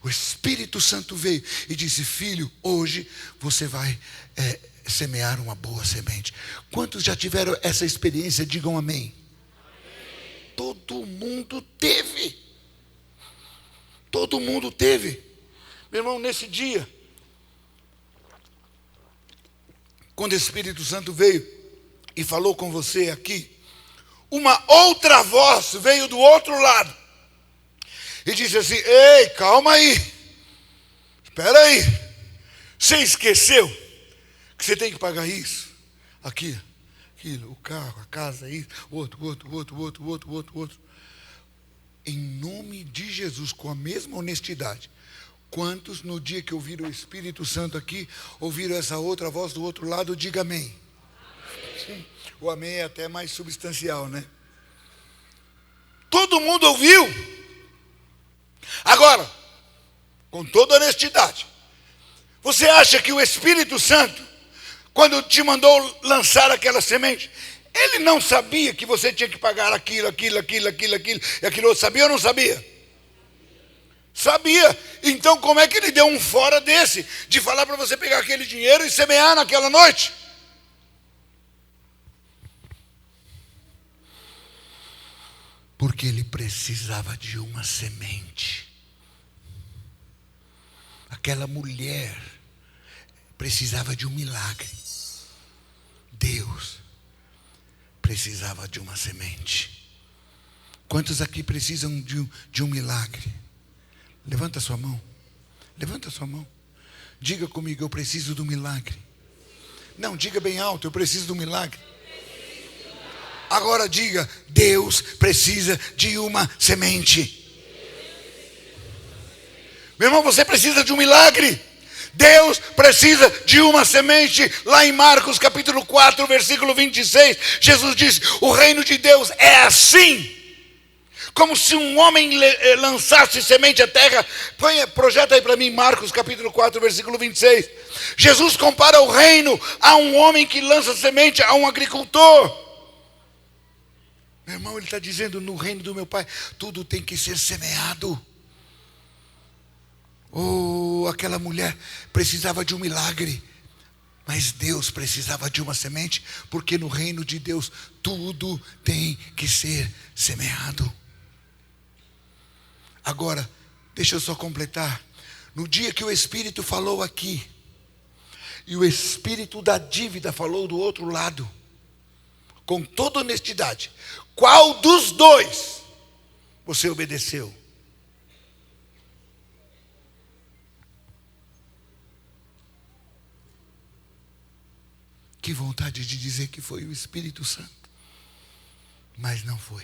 O Espírito Santo veio e disse, filho, hoje você vai semear uma boa semente. Quantos já tiveram essa experiência? Digam amém. Todo mundo teve. Meu irmão, nesse dia, quando o Espírito Santo veio e falou com você aqui, uma outra voz veio do outro lado e disse assim, ei, calma aí, espera aí, você esqueceu que você tem que pagar isso, aquilo, o carro, a casa, isso, outro. Em nome de Jesus, com a mesma honestidade, quantos no dia que ouviram o Espírito Santo aqui, ouviram essa outra voz do outro lado, diga amém. Sim. O amém é até mais substancial, né? Todo mundo ouviu. Agora, com toda honestidade, você acha que o Espírito Santo, quando te mandou lançar aquela semente, ele não sabia que você tinha que pagar aquilo, e aquilo outro? Sabia ou não sabia? Sabia. Então como é que ele deu um fora desse, de falar para você pegar aquele dinheiro e semear naquela noite? Porque ele precisava de uma semente. Aquela mulher precisava de um milagre. Deus precisava de uma semente. Quantos aqui precisam de um milagre? Levanta sua mão. Diga comigo, eu preciso do milagre. Não, diga bem alto, eu preciso do milagre. Agora diga, Deus precisa de uma semente. Meu irmão, você precisa de um milagre. Deus precisa de uma semente. Lá em Marcos capítulo 4, versículo 26, Jesus disse, o reino de Deus é assim, como se um homem lançasse semente à terra. Projeta aí para mim, Marcos capítulo 4, versículo 26. Jesus compara o reino a um homem que lança semente a um agricultor. Meu irmão, ele está dizendo, no reino do meu Pai, tudo tem que ser semeado. Aquela mulher precisava de um milagre, mas Deus precisava de uma semente, porque no reino de Deus, tudo tem que ser semeado. Agora, deixa eu só completar. No dia que o Espírito falou aqui, e o Espírito da dívida falou do outro lado, com toda honestidade, qual dos dois você obedeceu? Que vontade de dizer que foi o Espírito Santo, mas não foi.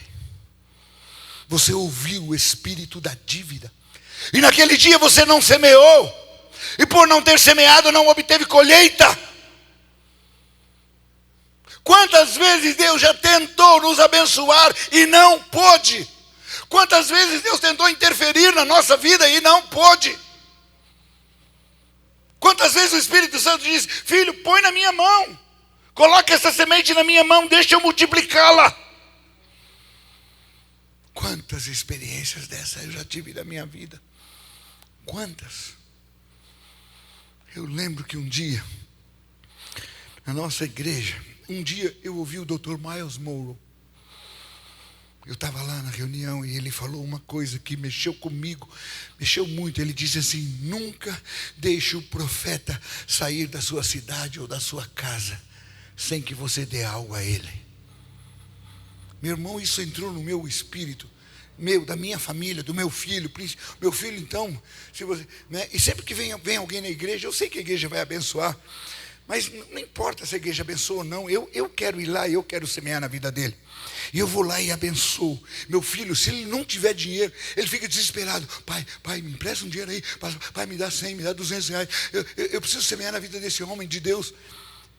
Você ouviu o espírito da dívida, e naquele dia você não semeou, e por não ter semeado não obteve colheita. Quantas vezes Deus já tentou nos abençoar e não pôde? Quantas vezes Deus tentou interferir na nossa vida e não pôde? Quantas vezes o Espírito Santo diz: filho, põe na minha mão, coloca essa semente na minha mão, deixa eu multiplicá-la. Quantas experiências dessas eu já tive na minha vida. Quantas? Eu lembro que um dia, na nossa igreja, eu ouvi o Dr. Myles Munroe. Eu estava lá na reunião e ele falou uma coisa que mexeu comigo, mexeu muito. Ele disse assim: nunca deixe o profeta sair da sua cidade ou da sua casa sem que você dê algo a ele. Meu irmão, isso entrou no meu espírito, da minha família, do meu filho. Meu filho, então, se você, né? E sempre que vem alguém na igreja, eu sei que a igreja vai abençoar, mas não importa se a igreja abençoa ou não, eu quero ir lá e eu quero semear na vida dele. E eu vou lá e abençoo. Meu filho, se ele não tiver dinheiro, ele fica desesperado. Pai, me empresta um dinheiro aí. Pai, me dá 100, me dá 200 reais. Eu preciso semear na vida desse homem de Deus.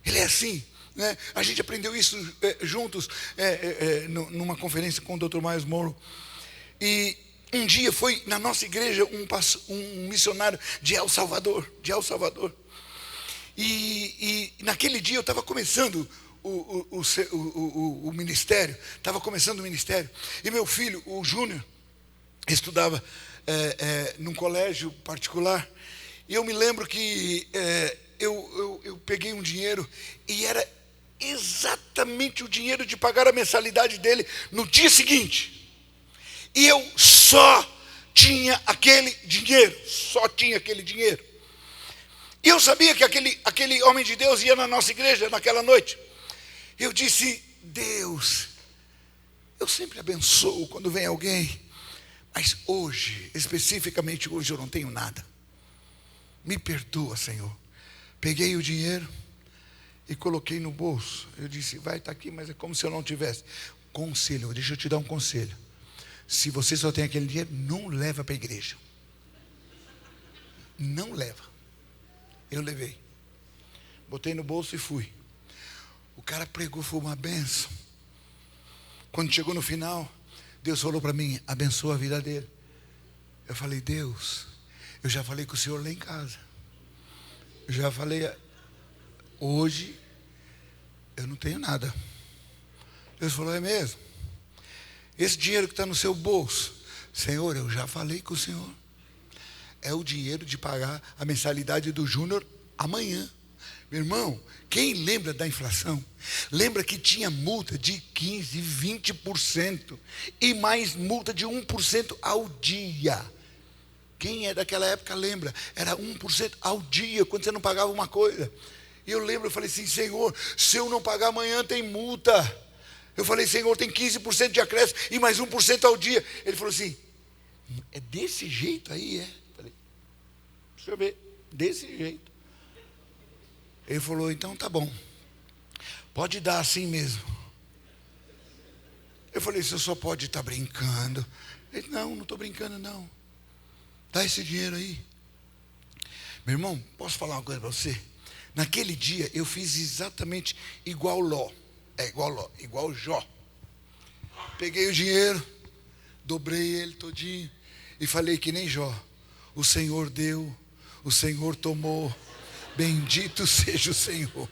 Ele é assim, né? A gente aprendeu isso juntos numa conferência com o Dr. Myles Munroe. E um dia foi na nossa igreja um missionário de El Salvador. E naquele dia eu estava começando o ministério, e meu filho, o Júnior, estudava num colégio particular, e eu me lembro que eu peguei um dinheiro, e era exatamente o dinheiro de pagar a mensalidade dele no dia seguinte, e eu só tinha aquele dinheiro, e eu sabia que aquele homem de Deus ia na nossa igreja naquela noite. Eu disse: Deus, eu sempre abençoo quando vem alguém, mas hoje, especificamente hoje, eu não tenho nada. Me perdoa, Senhor. Peguei o dinheiro e coloquei no bolso. Eu disse: vai estar aqui, mas é como se eu não tivesse. Conselho, deixa eu te dar um conselho. Se você só tem aquele dinheiro, não leva para a igreja. Não leva. Eu levei. Botei no bolso e fui. O cara pregou, foi uma benção. Quando chegou no final, Deus falou para mim: abençoa a vida dele. Eu falei: Deus, eu já falei com o senhor lá em casa. Eu já falei, hoje eu não tenho nada. Deus falou: é mesmo? Esse dinheiro que está no seu bolso, Senhor, eu já falei com o senhor. É o dinheiro de pagar a mensalidade do Júnior amanhã. Meu irmão, quem lembra da inflação, lembra que tinha multa de 15%, 20% e mais multa de 1% ao dia. Quem é daquela época lembra, era 1% ao dia, quando você não pagava uma coisa. E eu lembro, eu falei assim: Senhor, se eu não pagar amanhã tem multa. Eu falei: Senhor, tem 15% de acréscimo e mais 1% ao dia. Ele falou assim: é desse jeito aí, é? Eu falei: deixa eu ver, desse jeito. Ele falou: então tá bom, pode dar assim mesmo. Eu falei: você só pode estar brincando. Ele: não estou brincando não. Dá esse dinheiro aí. Meu irmão, posso falar uma coisa para você? Naquele dia eu fiz exatamente igual igual Jó. Peguei o dinheiro, dobrei ele todinho e falei que nem Jó: o Senhor deu, o Senhor tomou, bendito seja o Senhor.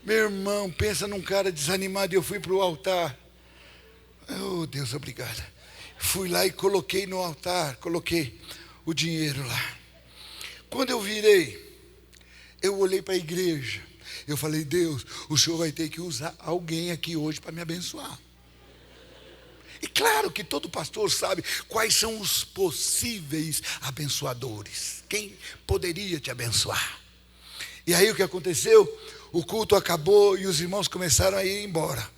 Meu irmão, pensa num cara desanimado. E eu fui para o altar. Oh, Deus, obrigado. Fui lá e coloquei no altar, coloquei o dinheiro lá. Quando eu virei, eu olhei para a igreja. Eu falei: Deus, o Senhor vai ter que usar alguém aqui hoje para me abençoar. E claro que todo pastor sabe quais são os possíveis abençoadores. Quem poderia te abençoar? E aí o que aconteceu? O culto acabou e os irmãos começaram a ir embora.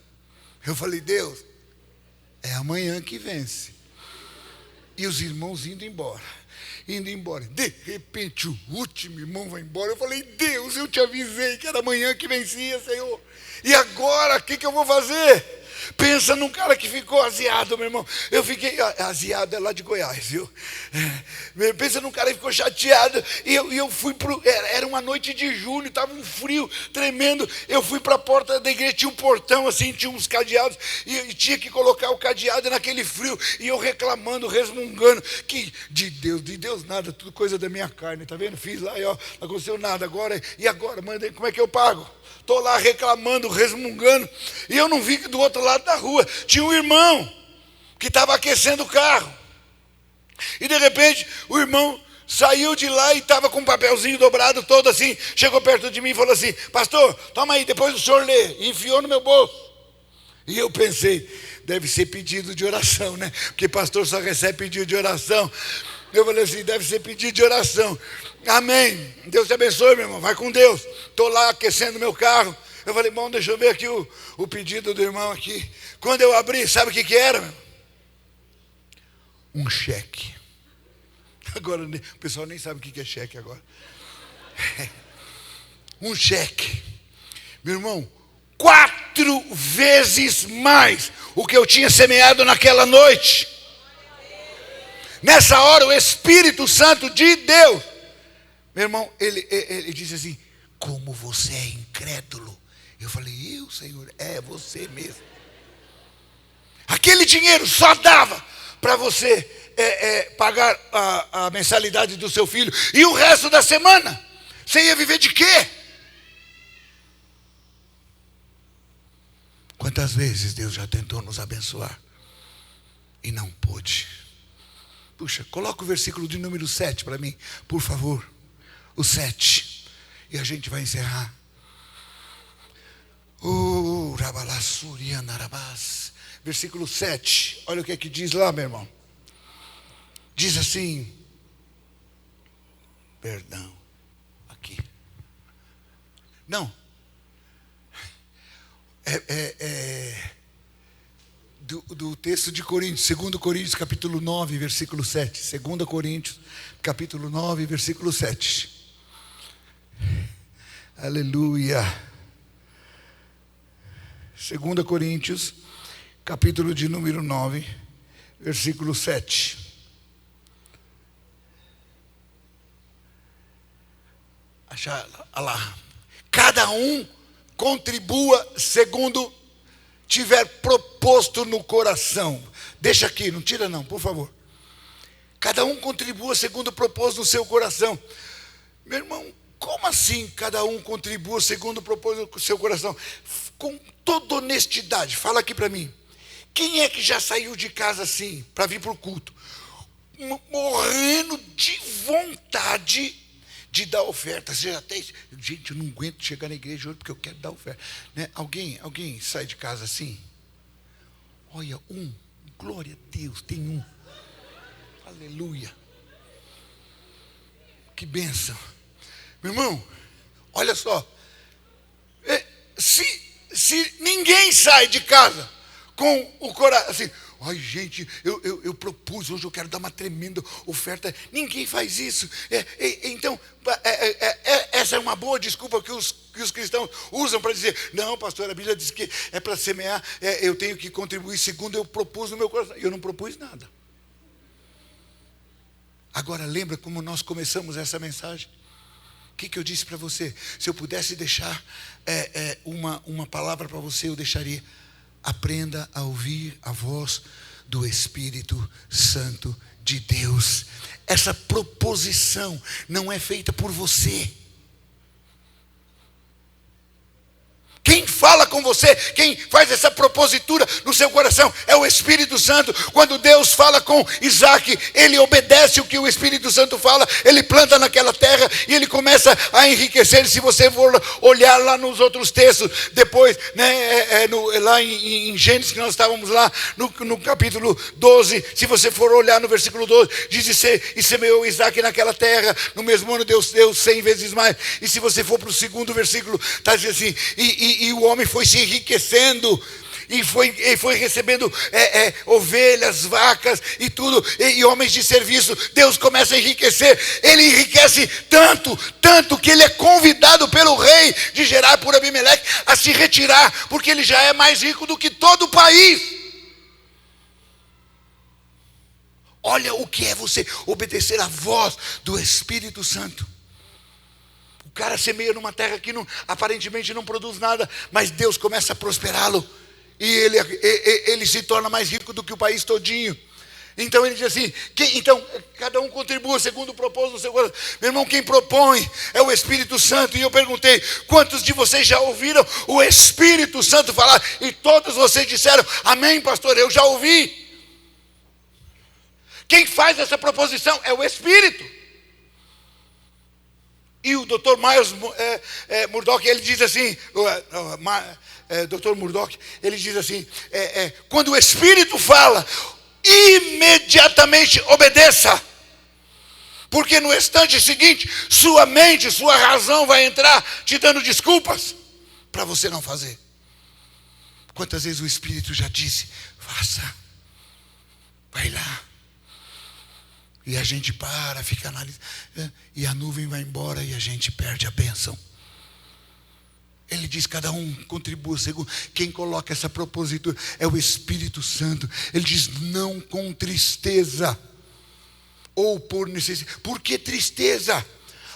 Eu falei: Deus, é amanhã que vence. E os irmãos indo embora. De repente o último irmão vai embora. Eu falei: Deus, eu te avisei que era amanhã que vencia, Senhor. E agora, o que eu vou fazer? Pensa num cara que ficou aziado, meu irmão. Eu fiquei, aziado é lá de Goiás, viu? Pensa num cara que ficou chateado. E eu fui era uma noite de julho, estava um frio tremendo. Eu fui para a porta da igreja, tinha um portão assim, tinha uns cadeados. E tinha que colocar o cadeado naquele frio. E eu reclamando, resmungando. Que de Deus nada, tudo coisa da minha carne, tá vendo? Fiz lá e ó, não aconteceu nada agora. E agora, mãe, como é que eu pago? Estou lá reclamando, resmungando, e eu não vi que do outro lado da rua tinha um irmão que estava aquecendo o carro. E de repente o irmão saiu de lá e estava com um papelzinho dobrado todo assim, chegou perto de mim e falou assim: pastor, toma aí, depois o senhor lê. E enfiou no meu bolso. E eu pensei, deve ser pedido de oração, né? Porque pastor só recebe pedido de oração. Eu falei assim, deve ser pedido de oração. Amém. Deus te abençoe, meu irmão. Vai com Deus. Estou lá aquecendo meu carro. Eu falei, bom, deixa eu ver aqui o pedido do irmão aqui. Quando eu abri, sabe o que era? Um cheque. Agora, o pessoal nem sabe o que é cheque agora. Um cheque. Meu irmão, 4 vezes mais o que eu tinha semeado naquela noite. Nessa hora, o Espírito Santo de Deus, meu irmão, ele disse assim: como você é incrédulo. Eu falei, Senhor, é você mesmo. Aquele dinheiro só dava para você pagar a mensalidade do seu filho. E o resto da semana, você ia viver de quê? Quantas vezes Deus já tentou nos abençoar e não pôde? Puxa, coloca o versículo de número 7 para mim, por favor. O 7. E a gente vai encerrar. Versículo 7. Olha o que é que diz lá, meu irmão. Diz assim. Perdão. Aqui. Não. Do texto de Coríntios, 2 Coríntios capítulo 9, versículo 7. 2 Coríntios capítulo 9, versículo 7. Aleluia. 2 Coríntios capítulo de número 9, versículo 7. Olha lá. Cada um contribua segundo tiver proposto no coração. Deixa aqui, não tira não, por favor. Cada um contribua segundo propôs no seu coração. Meu irmão, como assim cada um contribua segundo propôs no seu coração? Com toda honestidade, fala aqui para mim. Quem é que já saiu de casa assim, para vir para o culto? Morrendo de vontade de dar oferta. Você já tem, gente, eu não aguento chegar na igreja hoje porque eu quero dar oferta, né? Alguém sai de casa assim? Olha, glória a Deus, tem um. Aleluia. Que bênção. Meu irmão, olha só. Se ninguém sai de casa com o coração assim, ai gente, eu propus, hoje eu quero dar uma tremenda oferta. Ninguém faz isso. Então, essa é uma boa desculpa que os cristãos usam para dizer, não, pastor, a Bíblia diz que é para semear, eu tenho que contribuir segundo eu propus no meu coração. Eu não propus nada. Agora, lembra como nós começamos essa mensagem? O que eu disse para você? Se eu pudesse deixar uma palavra para você, eu deixaria: aprenda a ouvir a voz do Espírito Santo de Deus. Essa proposição não é feita por você. Quem fala com você, quem faz essa propositura no seu coração é o Espírito Santo. Quando Deus fala com Isaac, ele obedece o que o Espírito Santo fala, ele planta naquela terra e ele começa a enriquecer. Se você for olhar lá nos outros textos, depois, né, lá em Gênesis, que nós estávamos lá no capítulo 12, se você for olhar no versículo 12, diz: e semeou Isaac naquela terra, no mesmo ano Deus deu 100 vezes mais. E se você for para o segundo versículo, está dizendo assim: e o homem foi se enriquecendo e foi recebendo ovelhas, vacas e tudo, e homens de serviço. Deus começa a enriquecer. Ele enriquece tanto que ele é convidado pelo rei de Gerar por Abimeleque a se retirar, porque ele já é mais rico do que todo o país. Olha o que é você obedecer à voz do Espírito Santo. O cara semeia numa terra que aparentemente não produz nada, mas Deus começa a prosperá-lo, e ele se torna mais rico do que o país todinho. Então ele diz assim, então cada um contribua segundo o propósito do seu coração. Meu irmão, quem propõe é o Espírito Santo. E eu perguntei, quantos de vocês já ouviram o Espírito Santo falar? E todos vocês disseram, amém, pastor, eu já ouvi. Quem faz essa proposição é o Espírito. E o Dr. Myers Murdock, ele diz assim, Dr. Murdock, ele diz assim, quando o Espírito fala, imediatamente obedeça. Porque no instante seguinte, sua mente, sua razão vai entrar te dando desculpas para você não fazer. Quantas vezes o Espírito já disse, faça, vai lá. E a gente fica analisando, e a nuvem vai embora e a gente perde a bênção. Ele diz, cada um contribua segundo. Quem coloca essa propositura é o Espírito Santo. Ele diz, não com tristeza ou por necessidade. Por que tristeza?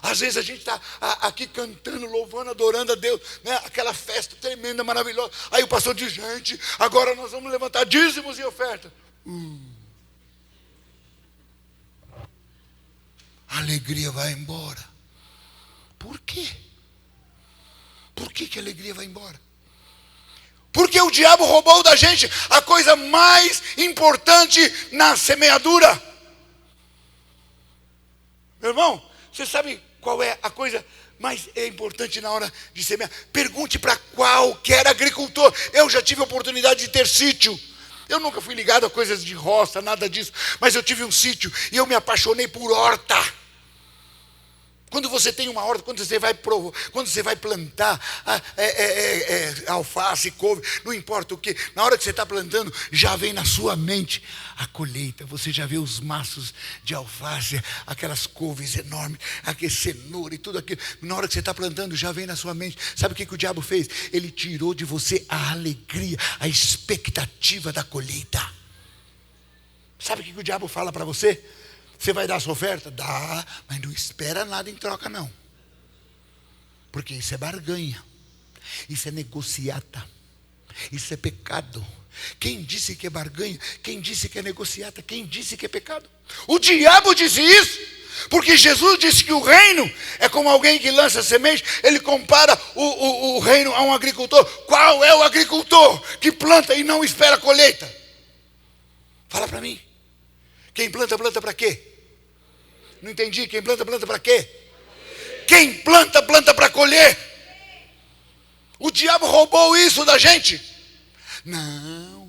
Às vezes a gente está aqui cantando, louvando, adorando a Deus, né? Aquela festa tremenda, maravilhosa. Aí o pastor diz, gente, agora nós vamos levantar dízimos e ofertas. A alegria vai embora. Por quê? Por que a alegria vai embora? Porque o diabo roubou da gente a coisa mais importante na semeadura. Meu irmão, você sabe qual é a coisa mais importante na hora de semear? Pergunte para qualquer agricultor. Eu já tive a oportunidade de ter sítio. Eu nunca fui ligado a coisas de roça, nada disso. Mas eu tive um sítio e eu me apaixonei por horta. Quando você tem uma horta, quando você vai plantar alface, couve, não importa o que, na hora que você está plantando, já vem na sua mente a colheita. Você já vê os maços de alface, aquelas couves enormes, aquele cenoura e tudo aquilo. Na hora que você está plantando, já vem na sua mente. Sabe o que o diabo fez? Ele tirou de você a alegria, a expectativa da colheita. Sabe o que o diabo fala para você? Você vai dar a sua oferta? Dá, mas não espera nada em troca não. Porque isso é barganha. Isso é negociata. Isso é pecado. Quem disse que é barganha? Quem disse que é negociata? Quem disse que é pecado? O diabo disse isso. Porque Jesus disse que o reino é como alguém que lança semente. Ele compara o reino a um agricultor. Qual é o agricultor que planta e não espera a colheita? Fala para mim. Quem planta, planta para quê? Não entendi. Quem planta, planta para quê? Quem planta, planta para colher. O diabo roubou isso da gente. Não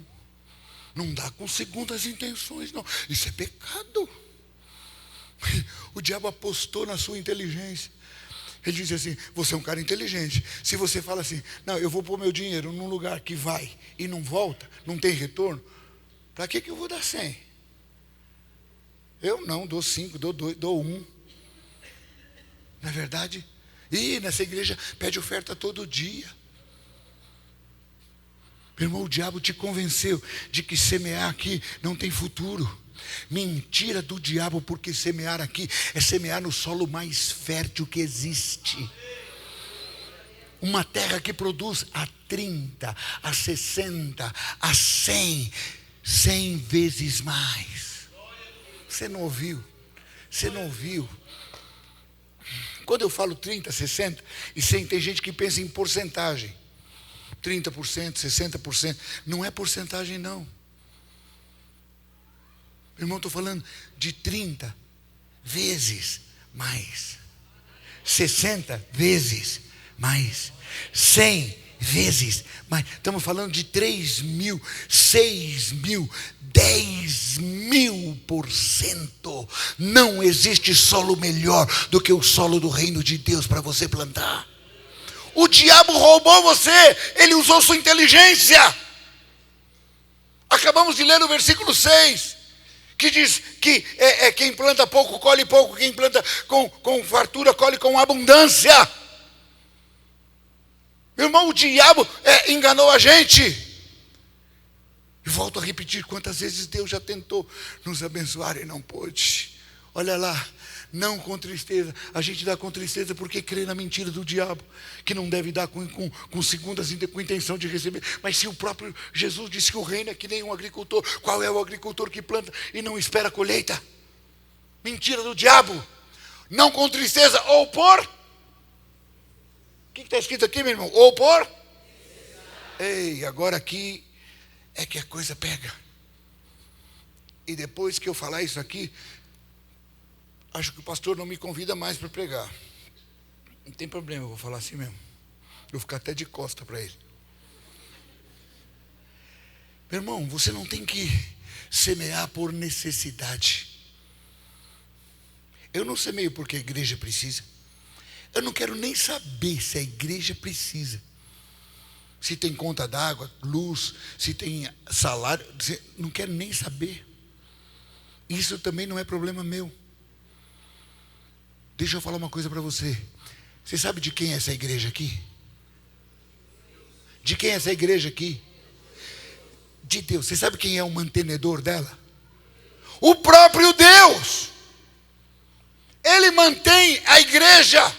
dá com segundas intenções, não. Isso é pecado. O diabo apostou na sua inteligência. Ele diz assim, você é um cara inteligente. Se você fala assim, não, eu vou pôr meu dinheiro num lugar que vai e não volta, não tem retorno, para que eu vou dar 100? Eu não, dou 5, dou 2, dou 1. Não é verdade? E nessa igreja pede oferta todo dia. Meu irmão, o diabo te convenceu de que semear aqui não tem futuro. Mentira do diabo, porque semear aqui é semear no solo mais fértil que existe. Uma terra que produz a 30, a 60, a 100 vezes mais. Você não ouviu? Você não ouviu? Quando eu falo 30, 60 e 100, tem gente que pensa em porcentagem. 30%, 60%. Não é porcentagem, não. Meu irmão, estou falando de 30 vezes mais. 60 vezes mais. 100 vezes mais. Estamos falando de 3 mil, 6 mil, 10.000%. Não existe solo melhor do que o solo do reino de Deus para você plantar. O diabo roubou você. Ele usou sua inteligência. Acabamos de ler o versículo 6, que diz que quem planta pouco, colhe pouco. Quem planta com fartura, colhe com abundância. Meu irmão, o diabo enganou a gente. E volto a repetir, quantas vezes Deus já tentou nos abençoar e não pôde. Olha lá, não com tristeza. A gente dá com tristeza porque crê na mentira do diabo, que não deve dar com segundas, com intenção de receber. Mas se o próprio Jesus disse que o reino é que nem um agricultor, qual é o agricultor que planta e não espera a colheita? Mentira do diabo. Não com tristeza, ou por... O que está escrito aqui, meu irmão? Ou por... Ei, agora aqui é que a coisa pega. E depois que eu falar isso aqui, acho que o pastor não me convida mais para pregar. Não tem problema, eu vou falar assim mesmo. Eu vou ficar até de costa para ele. Meu irmão, você não tem que semear por necessidade. Eu não semeio porque a igreja precisa. Eu não quero nem saber se a igreja precisa. Se tem conta d'água, luz, se tem salário. Não quero nem saber. Isso também não é problema meu. Deixa eu falar uma coisa para você. Você sabe de quem é essa igreja aqui? De quem é essa igreja aqui? De Deus. Você sabe quem é o mantenedor dela? O próprio Deus. Ele mantém a igreja.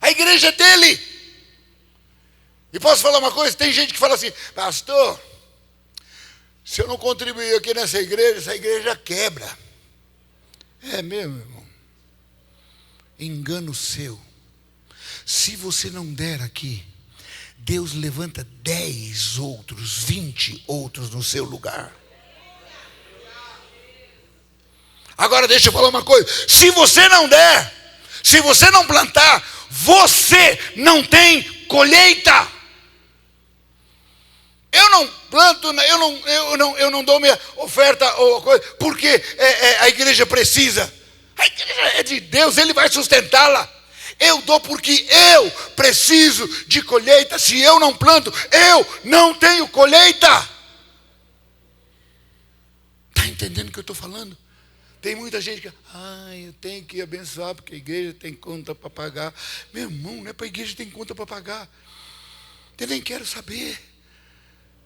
A igreja é dele. E posso falar uma coisa? Tem gente que fala assim: pastor, se eu não contribuir aqui nessa igreja, essa igreja quebra. É mesmo, irmão. Engano seu. Se você não der aqui, Deus levanta 10 outros, 20 outros no seu lugar. Agora deixa eu falar uma coisa. Se você não der, se você não plantar, você não tem colheita. Eu não planto, eu não dou minha oferta ou coisa, porque a igreja precisa. A igreja é de Deus, Ele vai sustentá-la. Eu dou porque eu preciso de colheita. Se eu não planto, eu não tenho colheita. Está entendendo o que eu estou falando? Tem muita gente que, eu tenho que abençoar porque a igreja tem conta para pagar. Meu irmão, não é para a igreja que tem conta para pagar. Eu nem quero saber.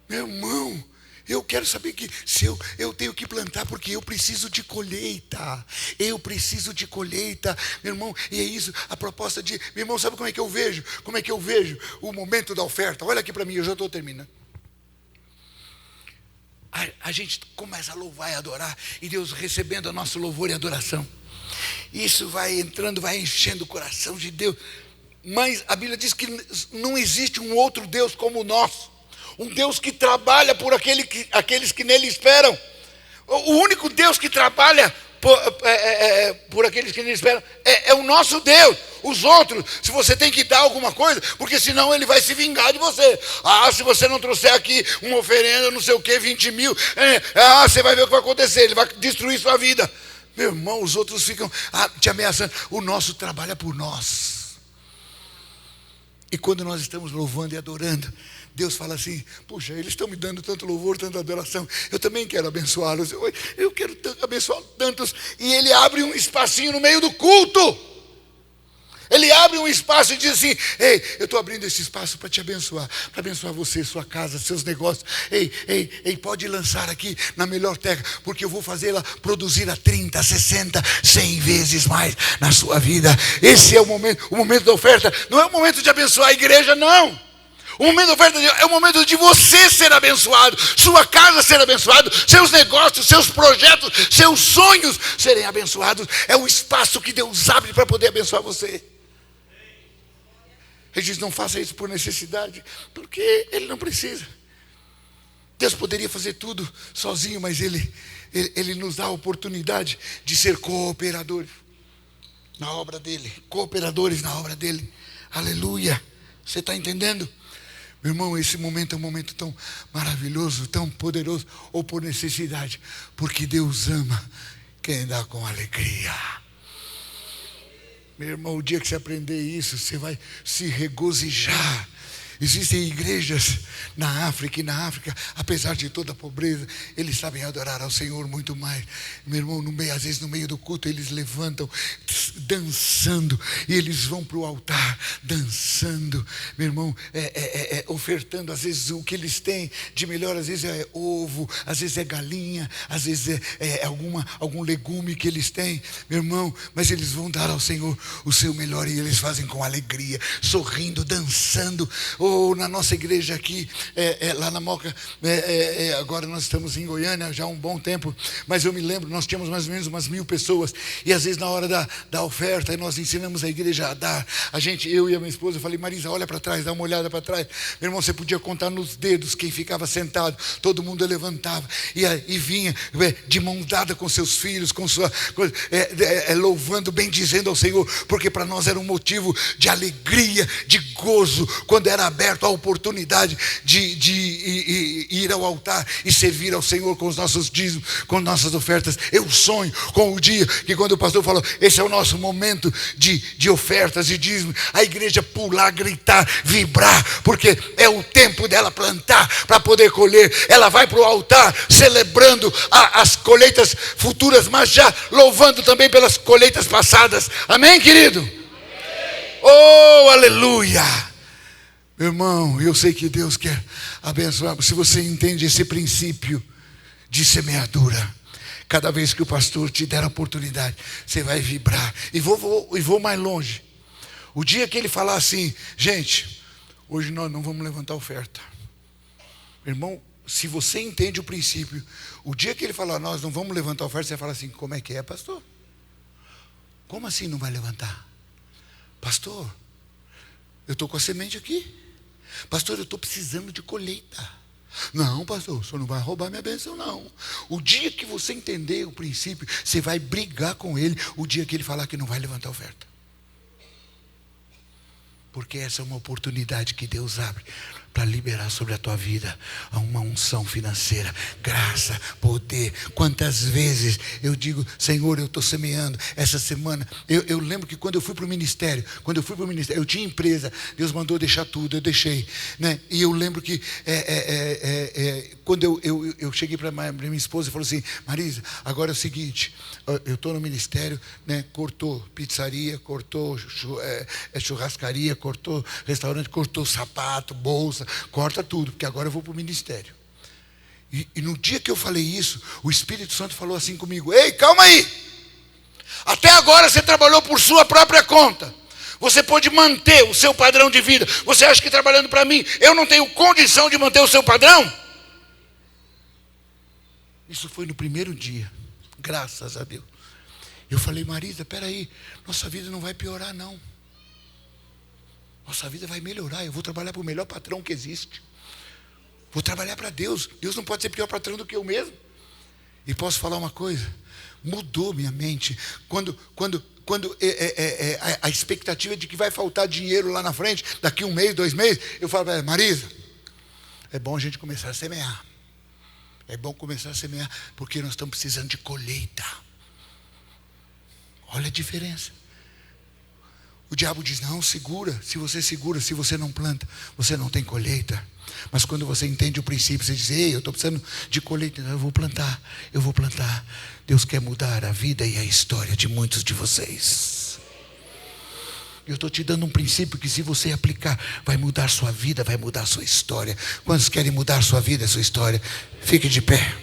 Meu irmão, eu quero saber que se eu tenho que plantar porque eu preciso de colheita. Eu preciso de colheita, meu irmão. E é isso, a proposta de... Meu irmão, sabe como é que eu vejo? Como é que eu vejo o momento da oferta? Olha aqui para mim, eu já estou terminando. A gente começa a louvar e adorar, e Deus recebendo o nosso louvor e adoração. Isso vai entrando, vai enchendo o coração de Deus. Mas a Bíblia diz que não existe um outro Deus como o nosso. Um Deus que trabalha por aqueles que nele esperam. O único Deus que trabalha por aqueles que nele esperam é o nosso Deus. Os outros, se você tem que dar alguma coisa, porque senão ele vai se vingar de você. Se você não trouxer aqui uma oferenda, não sei o que, 20 mil, você vai ver o que vai acontecer, ele vai destruir sua vida. Meu irmão, os outros ficam te ameaçando. O nosso trabalha por nós. E quando nós estamos louvando e adorando, Deus fala assim: puxa, eles estão me dando tanto louvor, tanta adoração, eu também quero abençoá-los, eu quero abençoar tantos. E Ele abre um espacinho no meio do culto. Ele abre um espaço e diz assim: ei, eu estou abrindo esse espaço para te abençoar, para abençoar você, sua casa, seus negócios. Ei, pode lançar aqui na melhor terra, porque eu vou fazê-la produzir a 30, 60, 100 vezes mais na sua vida. Esse é o momento da oferta. Não é o momento de abençoar a igreja, não. O momento da oferta é o momento de você ser abençoado, sua casa ser abençoada, seus negócios, seus projetos, seus sonhos serem abençoados. É o espaço que Deus abre para poder abençoar você. Ele diz: não faça isso por necessidade, porque Ele não precisa. Deus poderia fazer tudo sozinho, mas Ele nos dá a oportunidade de ser cooperadores na obra dEle. Cooperadores na obra dEle. Aleluia. Você está entendendo? Meu irmão, esse momento é um momento tão maravilhoso, tão poderoso, ou por necessidade, porque Deus ama quem dá com alegria. Meu irmão, o dia que você aprender isso, você vai se regozijar. Existem igrejas na África, e na África, apesar de toda a pobreza, eles sabem adorar ao Senhor muito mais. Meu irmão, às vezes no meio do culto, eles levantam dançando, e eles vão para o altar dançando, meu irmão, ofertando às vezes o que eles têm de melhor. Às vezes é ovo, às vezes é galinha, às vezes é algum legume que eles têm, meu irmão, mas eles vão dar ao Senhor o seu melhor, e eles fazem com alegria, sorrindo, dançando. Ou na nossa igreja aqui, lá na Moca, agora nós estamos em Goiânia já há um bom tempo, mas eu me lembro, nós tínhamos mais ou menos umas 1000 pessoas, e às vezes na hora da oferta, nós ensinamos a igreja a dar. Eu e a minha esposa, eu falei: Marisa, olha para trás, dá uma olhada para trás. Meu irmão, você podia contar nos dedos quem ficava sentado, todo mundo levantava, e vinha de mão dada com seus filhos, com sua louvando, bendizendo ao Senhor, porque para nós era um motivo de alegria, de gozo, quando era aberto a oportunidade de ir ao altar e servir ao Senhor com os nossos dízimos, com nossas ofertas. Eu sonho com o dia que, quando o pastor falou: esse é o nosso momento de ofertas e dízimos, a igreja pular, gritar, vibrar, porque é o tempo dela plantar para poder colher. Ela vai para o altar celebrando as colheitas futuras, mas já louvando também pelas colheitas passadas. Amém, querido? Amém. Oh, aleluia! Meu irmão, eu sei que Deus quer abençoar. Se você entende esse princípio de semeadura, cada vez que o pastor te der a oportunidade, você vai vibrar. E vou mais longe. O dia que ele falar assim: gente, hoje nós não vamos levantar oferta. Meu irmão, se você entende o princípio, o dia que ele falar: nós não vamos levantar oferta, você fala assim: como é que é, pastor? Como assim não vai levantar? Pastor, eu estou com a semente aqui. Pastor, eu estou precisando de colheita. Não, pastor, o senhor não vai roubar minha bênção, não. O dia que você entender o princípio, você vai brigar com ele o dia que ele falar que não vai levantar oferta. Porque essa é uma oportunidade que Deus abre para liberar sobre a tua vida uma unção financeira, graça, poder. Quantas vezes eu digo: Senhor, eu estou semeando. Essa semana, eu lembro que quando eu fui para o ministério, eu tinha empresa, Deus mandou deixar tudo, eu deixei, né? E eu lembro que quando eu cheguei para minha esposa e falou assim: Marisa, agora é o seguinte, eu estou no ministério, né? Cortou pizzaria, cortou churrascaria, cortou restaurante, cortou sapato, bolsa, corta tudo, porque agora eu vou para o ministério. E no dia que eu falei isso, o Espírito Santo falou assim comigo: ei, calma aí, até agora você trabalhou por sua própria conta, você pode manter o seu padrão de vida. Você acha que trabalhando para mim, eu não tenho condição de manter o seu padrão? Isso foi no primeiro dia, graças a Deus. Eu falei: Marisa, peraí, nossa vida não vai piorar, não. Nossa vida vai melhorar. Eu vou trabalhar para o melhor patrão que existe. Vou trabalhar para Deus. Deus não pode ser pior patrão do que eu mesmo. E posso falar uma coisa? Mudou minha mente. Quando a expectativa de que vai faltar dinheiro lá na frente, daqui 1 mês, 2 meses, eu falo: Marisa, é bom a gente começar a semear. É bom começar a semear, porque nós estamos precisando de colheita. Olha a diferença. O diabo diz: não, segura. Se você não planta, você não tem colheita. Mas quando você entende o princípio, você diz: ei, eu estou precisando de colheita, eu vou plantar. Deus quer mudar a vida e a história de muitos de vocês. Eu estou te dando um princípio que, se você aplicar, vai mudar sua vida, vai mudar sua história. Quantos querem mudar sua vida, sua história? Fique de pé.